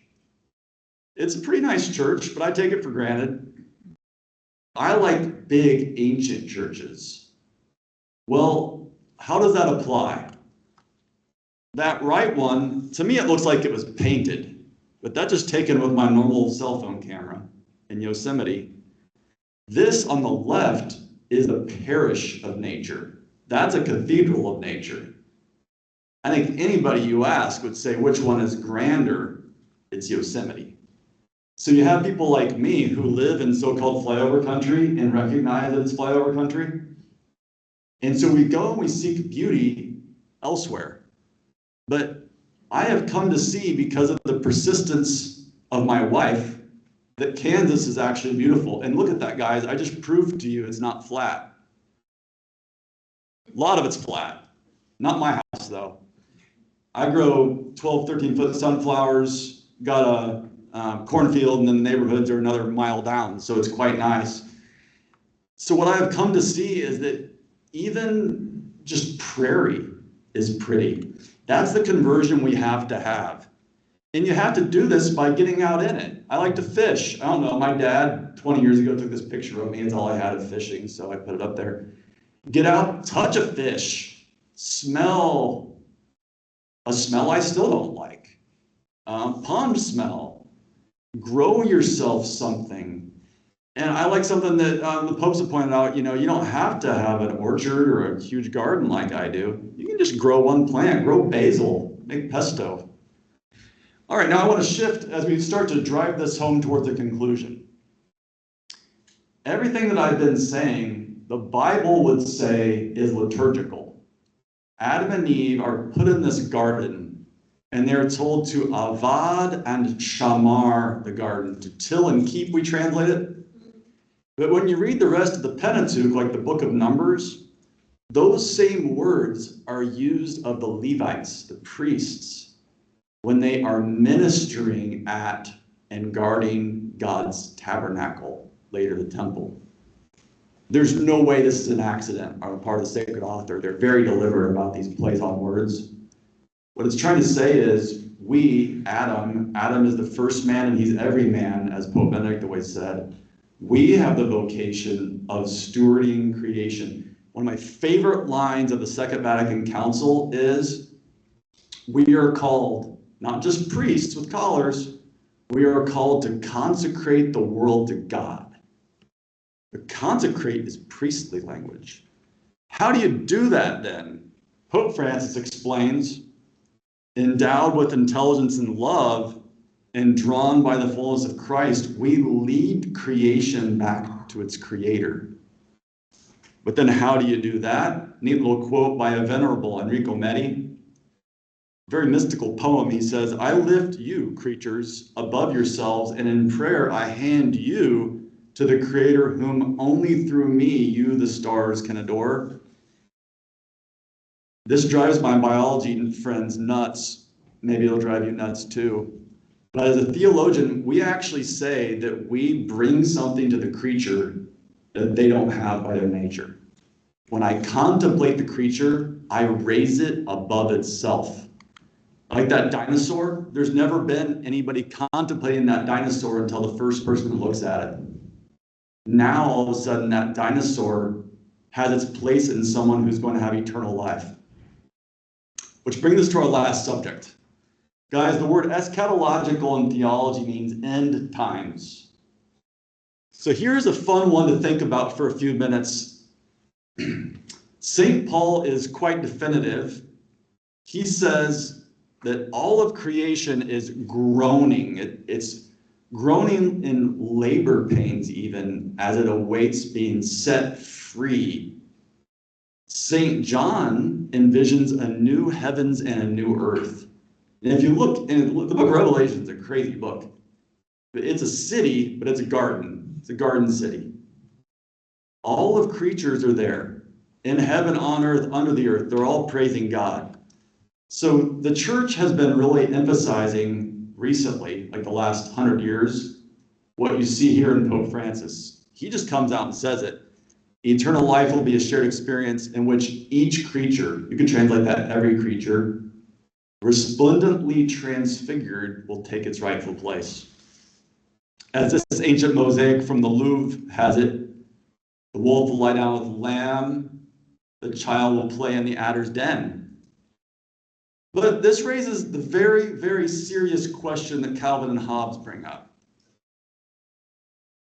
It's a pretty nice church, but I take it for granted. I like big, ancient churches. Well, how does that apply? That right one, to me, it looks like it was painted, but that's just taken with my normal cell phone camera in Yosemite. This on the left is a parish of nature. That's a cathedral of nature. I think anybody you ask would say which one is grander. It's Yosemite. So you have people like me who live in so-called flyover country and recognize that it's flyover country. And so we go and we seek beauty elsewhere. But I have come to see, because of the persistence of my wife, that Kansas is actually beautiful. And look at that, guys. I just proved to you it's not flat. A lot of it's flat. Not my house, though. I grow 12, 13-foot sunflowers, got a cornfield, and then the neighborhoods are another mile down, so it's quite nice. So what I have come to see is that even just prairie is pretty. That's the conversion we have to have. And you have to do this by getting out in it. I like to fish. I don't know, my dad 20 years ago took this picture of me. It's all I had of fishing, so I put it up there. Get out, touch a fish, smell a smell I still don't like. Pond smell. Grow yourself something. And I like something that the popes have pointed out, you don't have to have an orchard or a huge garden like I do. You can just grow one plant, grow basil, make pesto. All right, now I want to shift as we start to drive this home towards a conclusion. Everything that I've been saying, the Bible would say is liturgical. Adam and Eve are put in this garden, and they're told to avad and shamar the garden, to till and keep, we translate it. But when you read the rest of the Pentateuch, like the book of Numbers, those same words are used of the Levites, the priests, when they are ministering at and guarding God's tabernacle, later the temple. There's no way this is an accident on the part of the sacred author. They're very deliberate about these plays on words. What it's trying to say is, we, Adam is the first man and he's every man, as Pope Benedict always said. We have the vocation of stewarding creation. one of my favorite lines of the Second Vatican Council is, we are called, not just priests with collars, we are called to consecrate the world to God. But consecrate is priestly language. How do you do that then? Pope Francis explains, endowed with intelligence and love and drawn by the fullness of Christ, we lead creation back to its creator. But then how do you do that? Neat little quote by a venerable Enrico Metti. Very mystical poem. He says, I lift you, creatures, above yourselves, and in prayer I hand you to the Creator whom only through me you, the stars, can adore. This drives my biology friends nuts. Maybe it'll drive you nuts too. But as a theologian, we actually say that we bring something to the creature that they don't have by their nature. When I contemplate the creature, I raise it above itself. Like that dinosaur, there's never been anybody contemplating that dinosaur until the first person who looks at it. Now, all of a sudden, that dinosaur has its place in someone who's going to have eternal life. Which brings us to our last subject. Guys, the word eschatological in theology means end times. So here's a fun one to think about for a few minutes. St. Paul is quite definitive. He says that all of creation is groaning. It's groaning in labor pains even as it awaits being set free. St. John envisions a new heavens and a new earth. And if you look, in the book of Revelation is a crazy book. It's a city, but it's a garden. It's a garden city. All of creatures are there, in heaven, on earth, under the earth. They're all praising God. So the church has been really emphasizing recently, like the last 100 years, what you see here in Pope Francis. He just comes out and says it. Eternal life will be a shared experience in which each creature, you can translate that every creature, resplendently transfigured will take its rightful place. As this ancient mosaic from the Louvre has it, the wolf will lie down with the lamb, the child will play in the adder's den. But this raises the very, very serious question that Calvin and Hobbes bring up.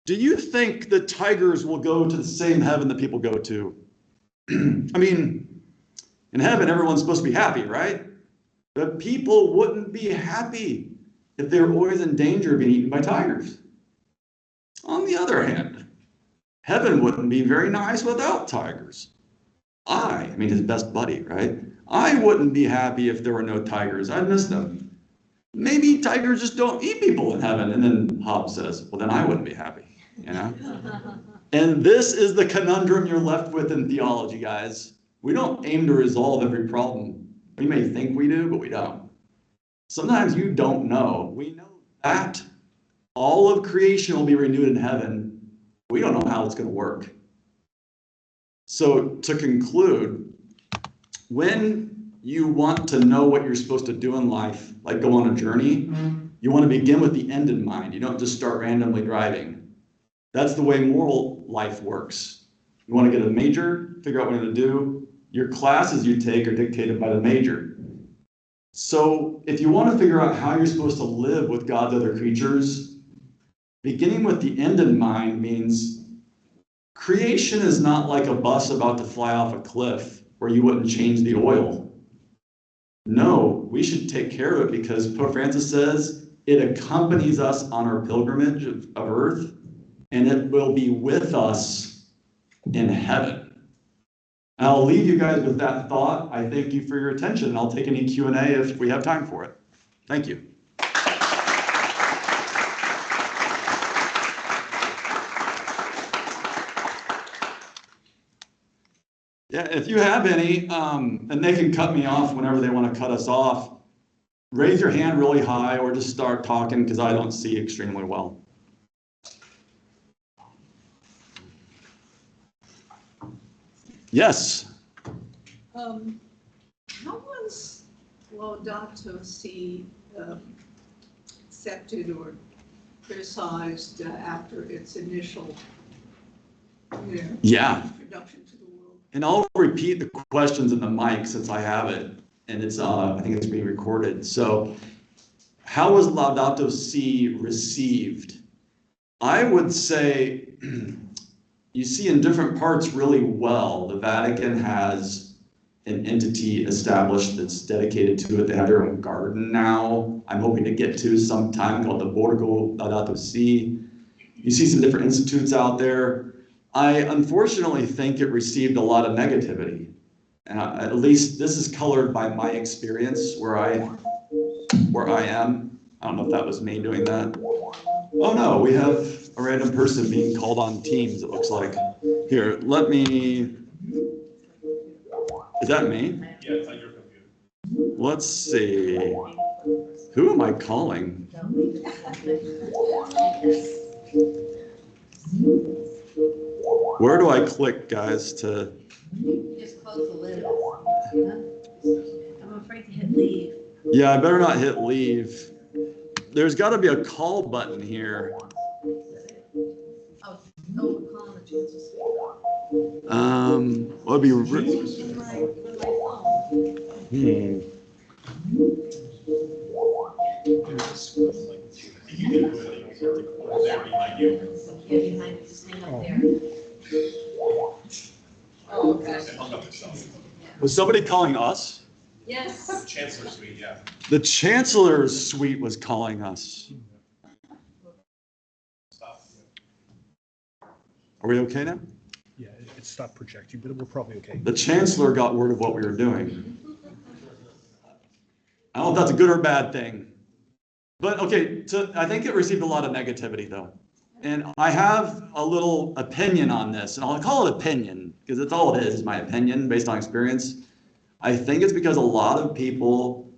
Do you think that tigers will go to the same heaven that people go to? I mean, in heaven, everyone's supposed to be happy, right? But people wouldn't be happy if they were always in danger of being eaten by tigers. On the other hand, heaven wouldn't be very nice without tigers. I mean his best buddy, right? I wouldn't be happy if there were no tigers. I'd miss them. Maybe tigers just don't eat people in heaven. And then Hobbes says, well, then I wouldn't be happy, you know? And this is the conundrum you're left with in theology, guys. We don't aim to resolve every problem. We may think we do, but we don't. Sometimes you don't know. We know that all of creation will be renewed in heaven. We don't know how it's going to work. So to conclude, when you want to know what you're supposed to do in life, like go on a journey, you want to begin with the end in mind. You don't just start randomly driving. That's the way moral life works. You want to get a major, figure out what you're going to do. Your classes you take are dictated by the major. So if you want to figure out how you're supposed to live with God's other creatures, beginning with the end in mind means creation is not like a bus about to fly off a cliff where you wouldn't change the oil. No, we should take care of it because Pope Francis says it accompanies us on our pilgrimage of earth, and it will be with us in heaven. And I'll leave you guys with that thought. I thank you for your attention, and I'll take any Q&A if we have time for it. Thank you. Yeah, if you have any, and they can cut me off whenever they want to cut us off, raise your hand really high or just start talking because I don't see extremely well. Yes. How was Laudato Si accepted or criticized after its initial introduction to the world? And I'll repeat the questions in the mic since I have it, and it's I think it's being recorded. So, how was Laudato Si received? I would say you see in different parts really well. The Vatican has an entity established that's dedicated to it. They have their own garden now. I'm hoping to get to sometime called the Borgo Laudato Si. You see some different institutes out there. I unfortunately think it received a lot of negativity. And at least this is colored by my experience where I am. I don't know if that was me doing that. Oh no, we have a random person being called on Teams, it looks like. Here, let me, is that me? Yeah, it's on your computer. Let's see. Who am I calling? Where do I click, guys, to? Just close the lid. I'm afraid to hit leave. Yeah, I better not hit leave. There's got to be a call button here. Oh, we're calling the chances. Would be. In my phone. You can do it there behind you. Yeah, behind you, just hang up there. Oh, okay. And hung up yourself. Was somebody calling us? Yes. Chancellor Suite, yeah. The Chancellor's suite was calling us. Stop. Are we okay now? Yeah, it stopped projecting, but we're probably okay. The Chancellor got word of what we were doing. I don't know if that's a good or bad thing. But okay, so I think it received a lot of negativity though. And I have a little opinion on this, and I'll call it opinion because it's all it is my opinion based on experience. I think it's because a lot of people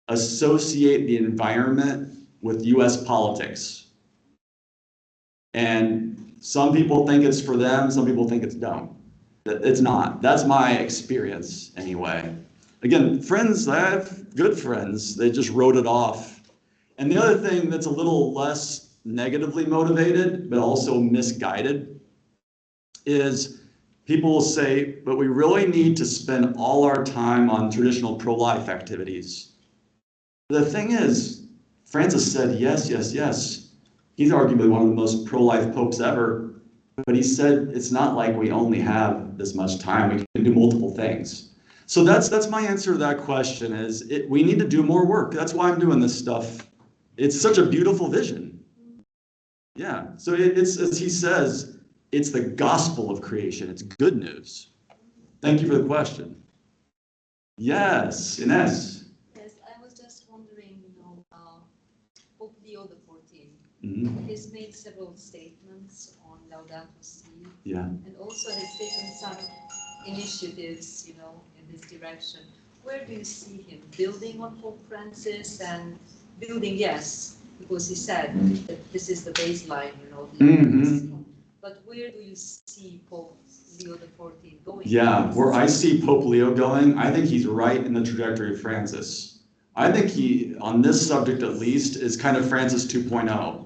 associate the environment with US politics. And some people think it's for them, some people think it's dumb. It's not. That's my experience anyway. Again, friends, I have good friends. They just wrote it off. And the other thing that's a little less negatively motivated, but also misguided, is people will say, but we really need to spend all our time on traditional pro-life activities. The thing is, Francis said, yes, yes, yes. He's arguably one of the most pro-life popes ever, but he said it's not like we only have this much time. We can do multiple things. So that's my answer to that question is we need to do more work. That's why I'm doing this stuff. It's such a beautiful vision. Yeah, so it's, as he says, it's the gospel of creation. It's good news. Thank you for the question. Yes, Ines. Yes, I was just wondering, Pope Leo XIV, Mm-hmm. he's made several statements on Laudato Si, Yeah. and also has taken some initiatives, in this direction. Where do you see him building on Pope Francis and building? Yes, because he said that this is the baseline, the Mm-hmm. But where do you see Pope Leo XIV going? Yeah, where I see Pope Leo going, I think he's right in the trajectory of Francis. I think he, on this subject at least, is kind of Francis 2.0.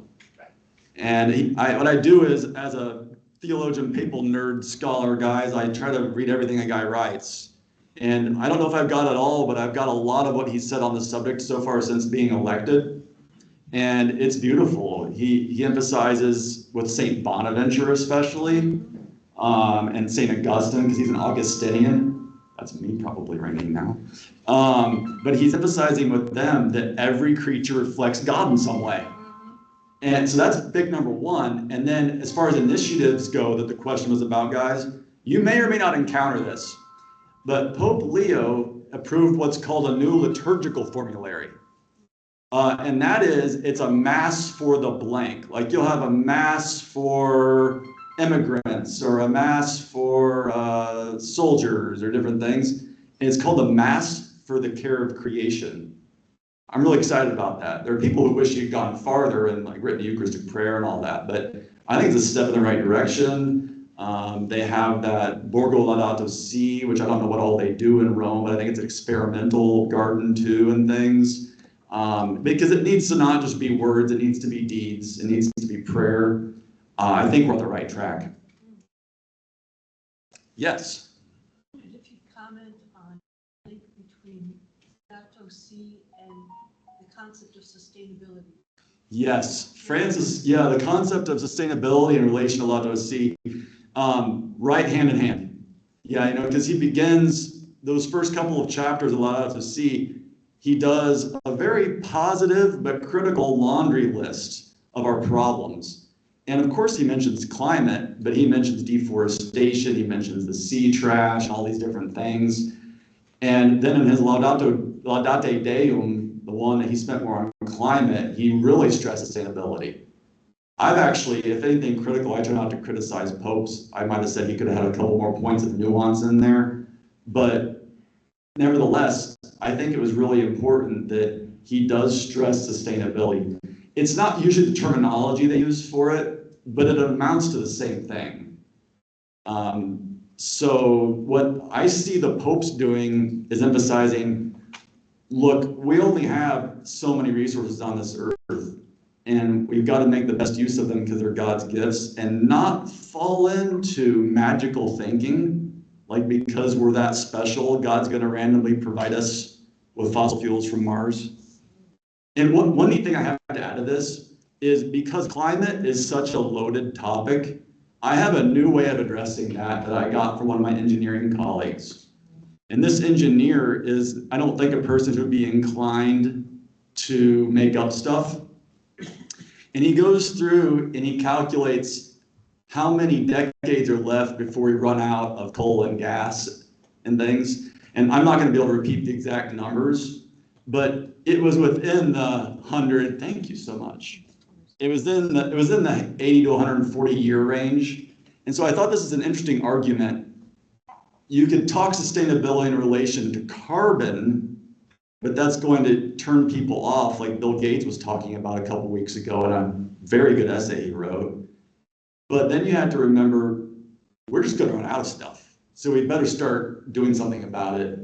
And what I do is, as a theologian, papal nerd, scholar, guys, I try to read everything a guy writes. And I don't know if I've got it all, but I've got a lot of what he said on the subject so far since being elected. And it's beautiful. He emphasizes with St. Bonaventure especially, and St. Augustine, because he's an Augustinian. That's me probably ringing now. But he's emphasizing with them that every creature reflects God in some way. And so that's big number one. And then as far as initiatives go that the question was about, guys, you may or may not encounter this, but Pope Leo approved what's called a new liturgical formulary. And that is, it's a mass for the blank. Like you'll have a mass for immigrants or a mass for soldiers or different things. And it's called the Mass for the Care of Creation. I'm really excited about that. There are people who wish you'd gone farther and like written Eucharistic prayer and all that, but I think it's a step in the right direction. They have that Borgo Laudato Si, which I don't know what all they do in Rome, but I think it's an experimental garden too and things. Because it needs to not just be words, it needs to be deeds, it needs to be prayer. I think we're on the right track. Yes. in Laudato Si and the concept of sustainability. Yes, Francis, yeah, the concept of sustainability in relation to Laudato Si, right hand in hand. Yeah, because he begins those first couple of chapters of Laudato Si, he does a very positive but critical laundry list of our problems. And of course, he mentions climate, but he mentions deforestation, he mentions the sea trash, all these different things. And then in his Laudate Deum, the one that he spent more on climate, he really stressed sustainability. I've actually, if anything critical, I try not to criticize popes. I might have said he could have had a couple more points of nuance in there. But nevertheless, I think it was really important that he does stress sustainability. It's not usually the terminology they use for it, but it amounts to the same thing. So what I see the popes doing is emphasizing, look, we only have so many resources on this earth, and we've got to make the best use of them because they're God's gifts and not fall into magical thinking, like because we're that special, God's going to randomly provide us with fossil fuels from Mars. And one neat thing I have to add to this is because climate is such a loaded topic, I have a new way of addressing that I got from one of my engineering colleagues. And this engineer is, I don't think, a person who would be inclined to make up stuff. And he goes through and he calculates how many decades are left before we run out of coal and gas and things. And I'm not going to be able to repeat the exact numbers, but it was within the 100, thank you so much. It was in the 80 to 140 year range. And so I thought this is an interesting argument. You could talk sustainability in relation to carbon, but that's going to turn people off, like Bill Gates was talking about a couple weeks ago in a very good essay he wrote. But then you have to remember, we're just going to run out of stuff. So we better start doing something about it.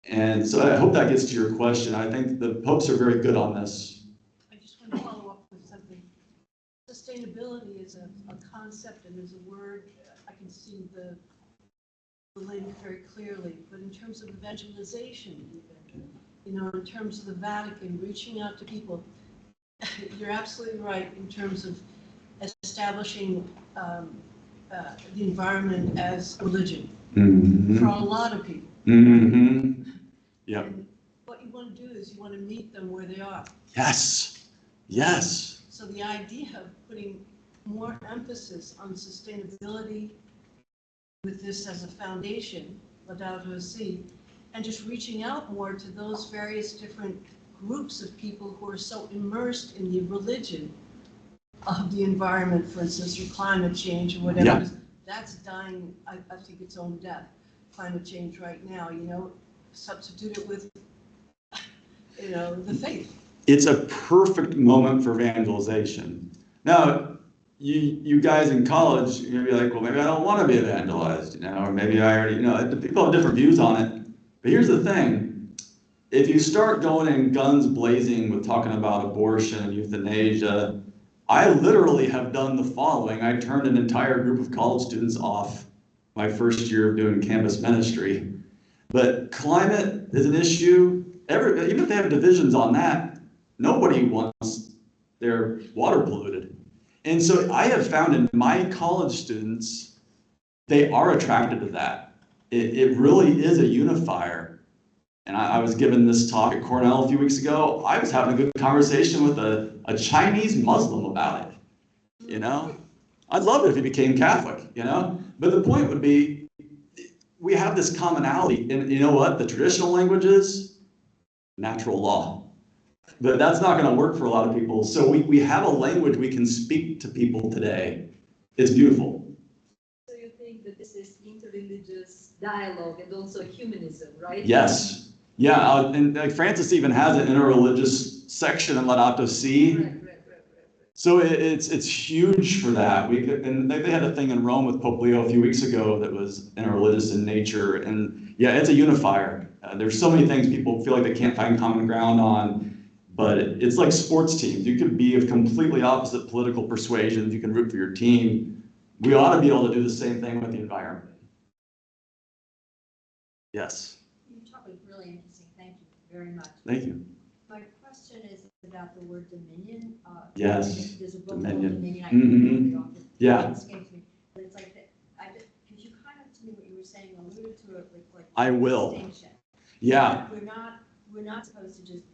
And so I hope that gets to your question. I think the popes are very good on this. I just want to follow up with something. Sustainability is a concept and is a word. I can see the link very clearly, but in terms of evangelization, in terms of the Vatican, reaching out to people, you're absolutely right in terms of establishing the environment as a religion for a lot of people. Mm-hmm. Yep. And what you want to do is you want to meet them where they are. Yes. Yes. So the idea of putting more emphasis on sustainability with this as a foundation, Laudato Si, and just reaching out more to those various different groups of people who are so immersed in the religion of the environment, for instance, or climate change or whatever. Yeah. That's dying, I think, its own death. Climate change right now, substitute it with, the faith. It's a perfect moment for evangelization. Now, you guys in college, you're gonna be like, well, maybe I don't want to be evangelized, or maybe I already, people have different views on it. But here's the thing. If you start going in guns blazing with talking about abortion and euthanasia, I literally have done the following. I turned an entire group of college students off my first year of doing campus ministry. But climate is an issue. Even if they have divisions on that, nobody wants their water polluted. And so I have found in my college students, they are attracted to that. It really is a unifier. And I was given this talk at Cornell a few weeks ago. I was having a good conversation with a Chinese Muslim about it, I'd love it if he became Catholic, But the point would be, we have this commonality. And you know what? The traditional language is natural law. But that's not going to work for a lot of people. So we have a language we can speak to people today. It's beautiful. So you think that this is interreligious dialogue and also humanism, right? Yes. Yeah, and like Francis even has an interreligious section in Laudato Si. Right. So it's huge for that. They had a thing in Rome with Pope Leo a few weeks ago that was interreligious in nature. And yeah, it's a unifier. There's so many things people feel like they can't find common ground on, but it's like sports teams. You could be of completely opposite political persuasions. You can root for your team. We ought to be able to do the same thing with the environment. Yes. You talk with really very much. Thank you. My question is about the word dominion. Yes, There's a book called dominion. Dominion. I Mhm. can't remember the author. Yeah. It escapes me. But it's like, could you kind of, to me, what you were saying, alluded to it, like. I will. Distinction. Yeah, We're not supposed to just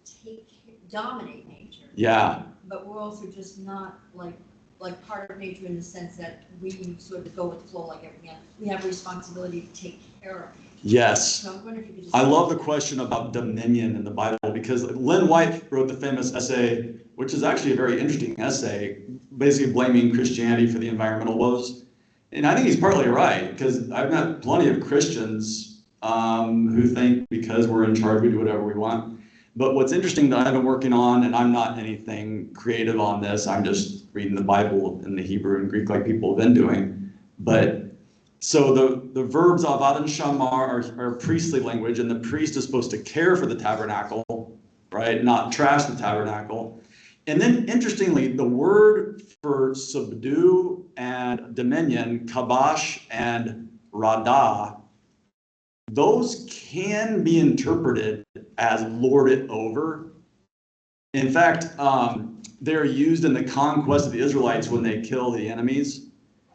dominate nature. yeah, But we're also just not like part of nature in the sense that we sort of go with the flow like everything else. We have a responsibility to take care of nature. yes. So I'm wondering if you could just. I love the question about dominion in the Bible because Lynn White wrote the famous essay, which is actually a very interesting essay, basically blaming Christianity for the environmental woes. And I think he's partly right because I've met plenty of Christians who think because we're in charge, we do whatever we want. But what's interesting that I've been working on, and I'm not anything creative on this, I'm just reading the Bible in the Hebrew and Greek like people have been doing. But so the verbs avad and shamar are priestly language, and the priest is supposed to care for the tabernacle, right? Not trash the tabernacle. And then interestingly, the word for subdue and dominion, kabash and radah, those can be interpreted as lord it over. In fact, they're used in the conquest of the Israelites when they kill the enemies.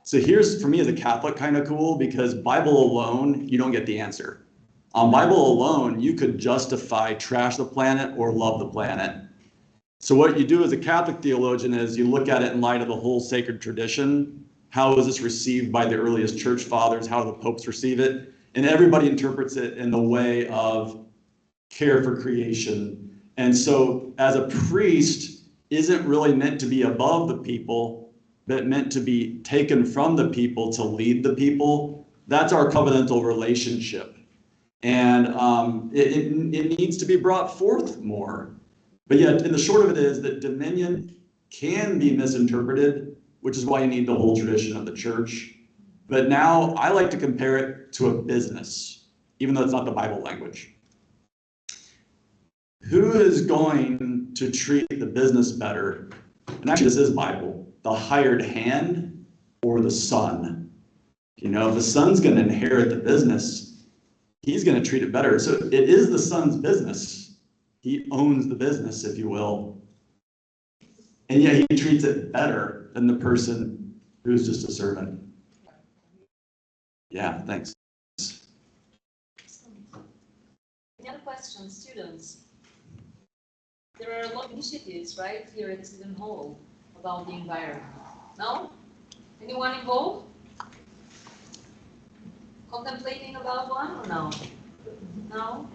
So here's, for me as a Catholic, kind of cool because Bible alone, you don't get the answer. On Bible alone, you could justify trash the planet or love the planet. So what you do as a Catholic theologian is you look at it in light of the whole sacred tradition. How was this received by the earliest church fathers? How do the popes receive it? And everybody interprets it in the way of care for creation. And so as a priest isn't really meant to be above the people, but meant to be taken from the people to lead the people. That's our covenantal relationship. And it needs to be brought forth more. But yet, in the short of it is that dominion can be misinterpreted, which is why you need the whole tradition of the church. But now I like to compare it to a business, even though it's not the Bible language. Who is going to treat the business better? And actually, this is Bible. The hired hand or the son? You know, if the son's going to inherit the business, he's going to treat it better. So it is the son's business. He owns the business, if you will. And yet he treats it better than the person who's just a servant. Yeah, thanks. Any other questions, students? There are a lot of initiatives, right, here at Citizen Hall about the environment. No? Anyone involved? Contemplating about one or no? No?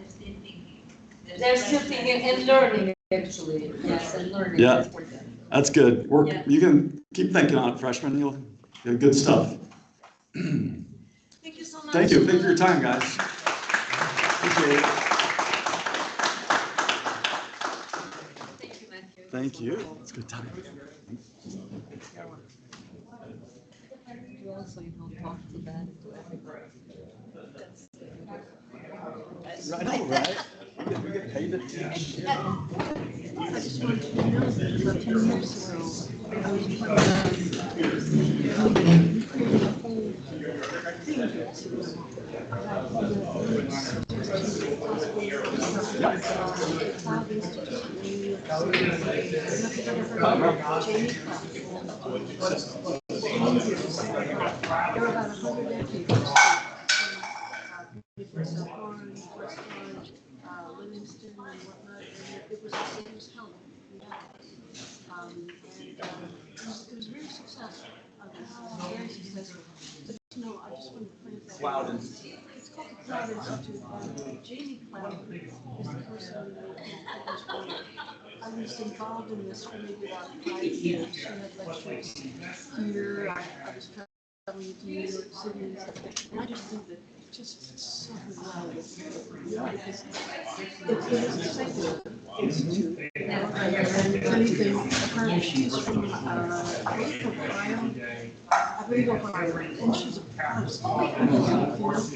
They're still thinking and learning, actually. Yes, and learning. Yeah. That's important. That's good. Yeah. You can keep thinking on it, freshman. You'll get good stuff. Thank you so much. Thank you. Thank you for your time, guys. Appreciate it. Thank you, Matthew. Thank you. It's a good time. You also, talk to that, to everybody. I know, right? We get paid to teach. I just want you to know that about 10 years ago, I was creating a whole thing There were about 100 activities. Myself, Orange, West Orange, Livingston, and whatnot, and it was the same as Helen. It was very successful. Very successful. But no, I just want to point that out. It's called the Cloud Institute. Jamie Cloud is the person who was one. I was involved in this for maybe about 5 years. She had lectures here. I was traveling to New York City and stuff. And I just think that just so well because it is a secular institute. And if anything, she's from I believe Ohio, and she's a Protestant. But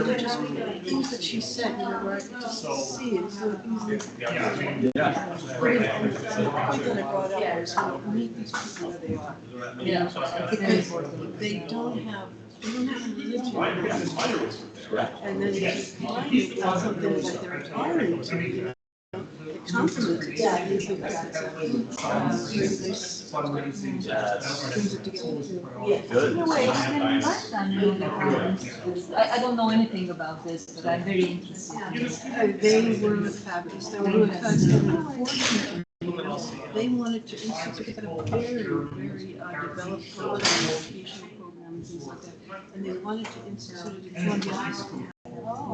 they're just things that she said, where I could just see it so easily. Yeah. The point that I brought up was, meet these people where they are. Yeah, I think that's Because important. they don't have They don't have a religion. Yeah. And then just combine it with something that they're already to, you know, that complements it. Yeah, you think that's really nice. Brings it together too. Good. In a way, it's kind of my family on the province. I don't know anything about this, but I'm very interested. They were fabulous. They were really fabulous. And unfortunately, they wanted to institute a very developed program, educational program, and things like that. And they wanted to institute it at Columbia High School,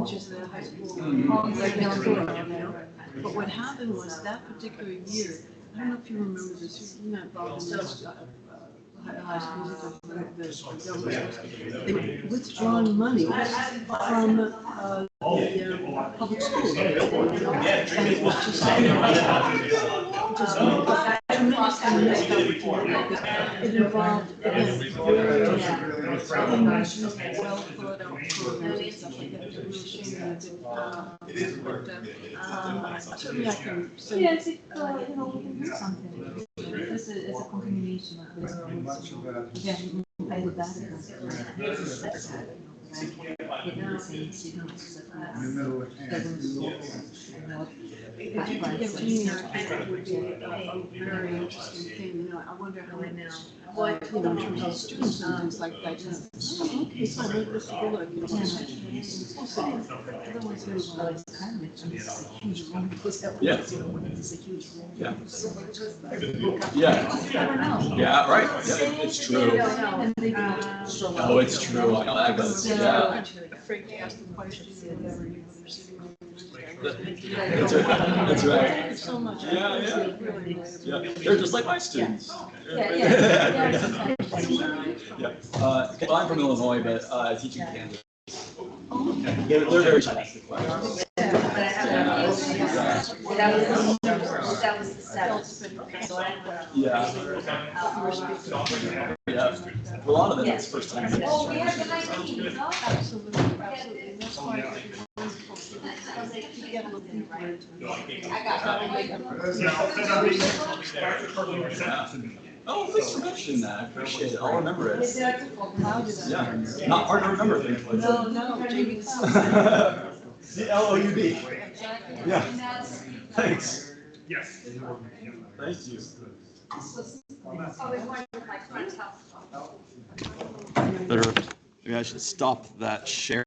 which is the high school right next door, you know. But what happened was that particular year, I don't know if you remember this, you're not involved in this, high schools, the government schools. They were withdrawing money from the public schools. And it was just a tremendously missed opportunity because it involved, again, very well thought out programs and stuff like that. It was a real shame that it didn't, certainly I can send. Yes, it, you know, we can do something. It's a continuation of this. Again, I would that that's sad, you know, but I put everything signals that doesn't solve not If you could give me, I think it would be a very interesting thing, you know, I wonder how many, what, you know, in terms of students and things like that, you know, oh, okay, so let's take a look, you know, otherwise there's well, it's kind of it's a huge room because Yeah. it's a huge room. Yeah. So it's just like, Yeah. I don't know. Yeah, right. Yeah, it's true. And they don't show up. Oh, it's true. I know that goes. Yeah. afraid to ask the question, whatever, you know, they're sitting there. That's right. That's right. Thank you so much. I Yeah, yeah. really enjoyed it. Yeah, they're just like my students. Yeah. Yeah. Well, I'm from Illinois, but I teach in Kansas. They're very fantastic. That was the seventh. So I Yeah. Yeah. For a lot of them, it's first time. Oh, we have the 19th, no? Absolutely, absolutely. That's why it would be wonderful to get a little deeper into it. Yeah. Oh, thanks for mentioning that. I appreciate it. I'll remember it. How did I? Yeah. Not hard to remember things like that. No, Jamie. C-L-O-U-D. Exactly. Yeah. Thanks. Yes. Thank you. Better, maybe I should stop that share.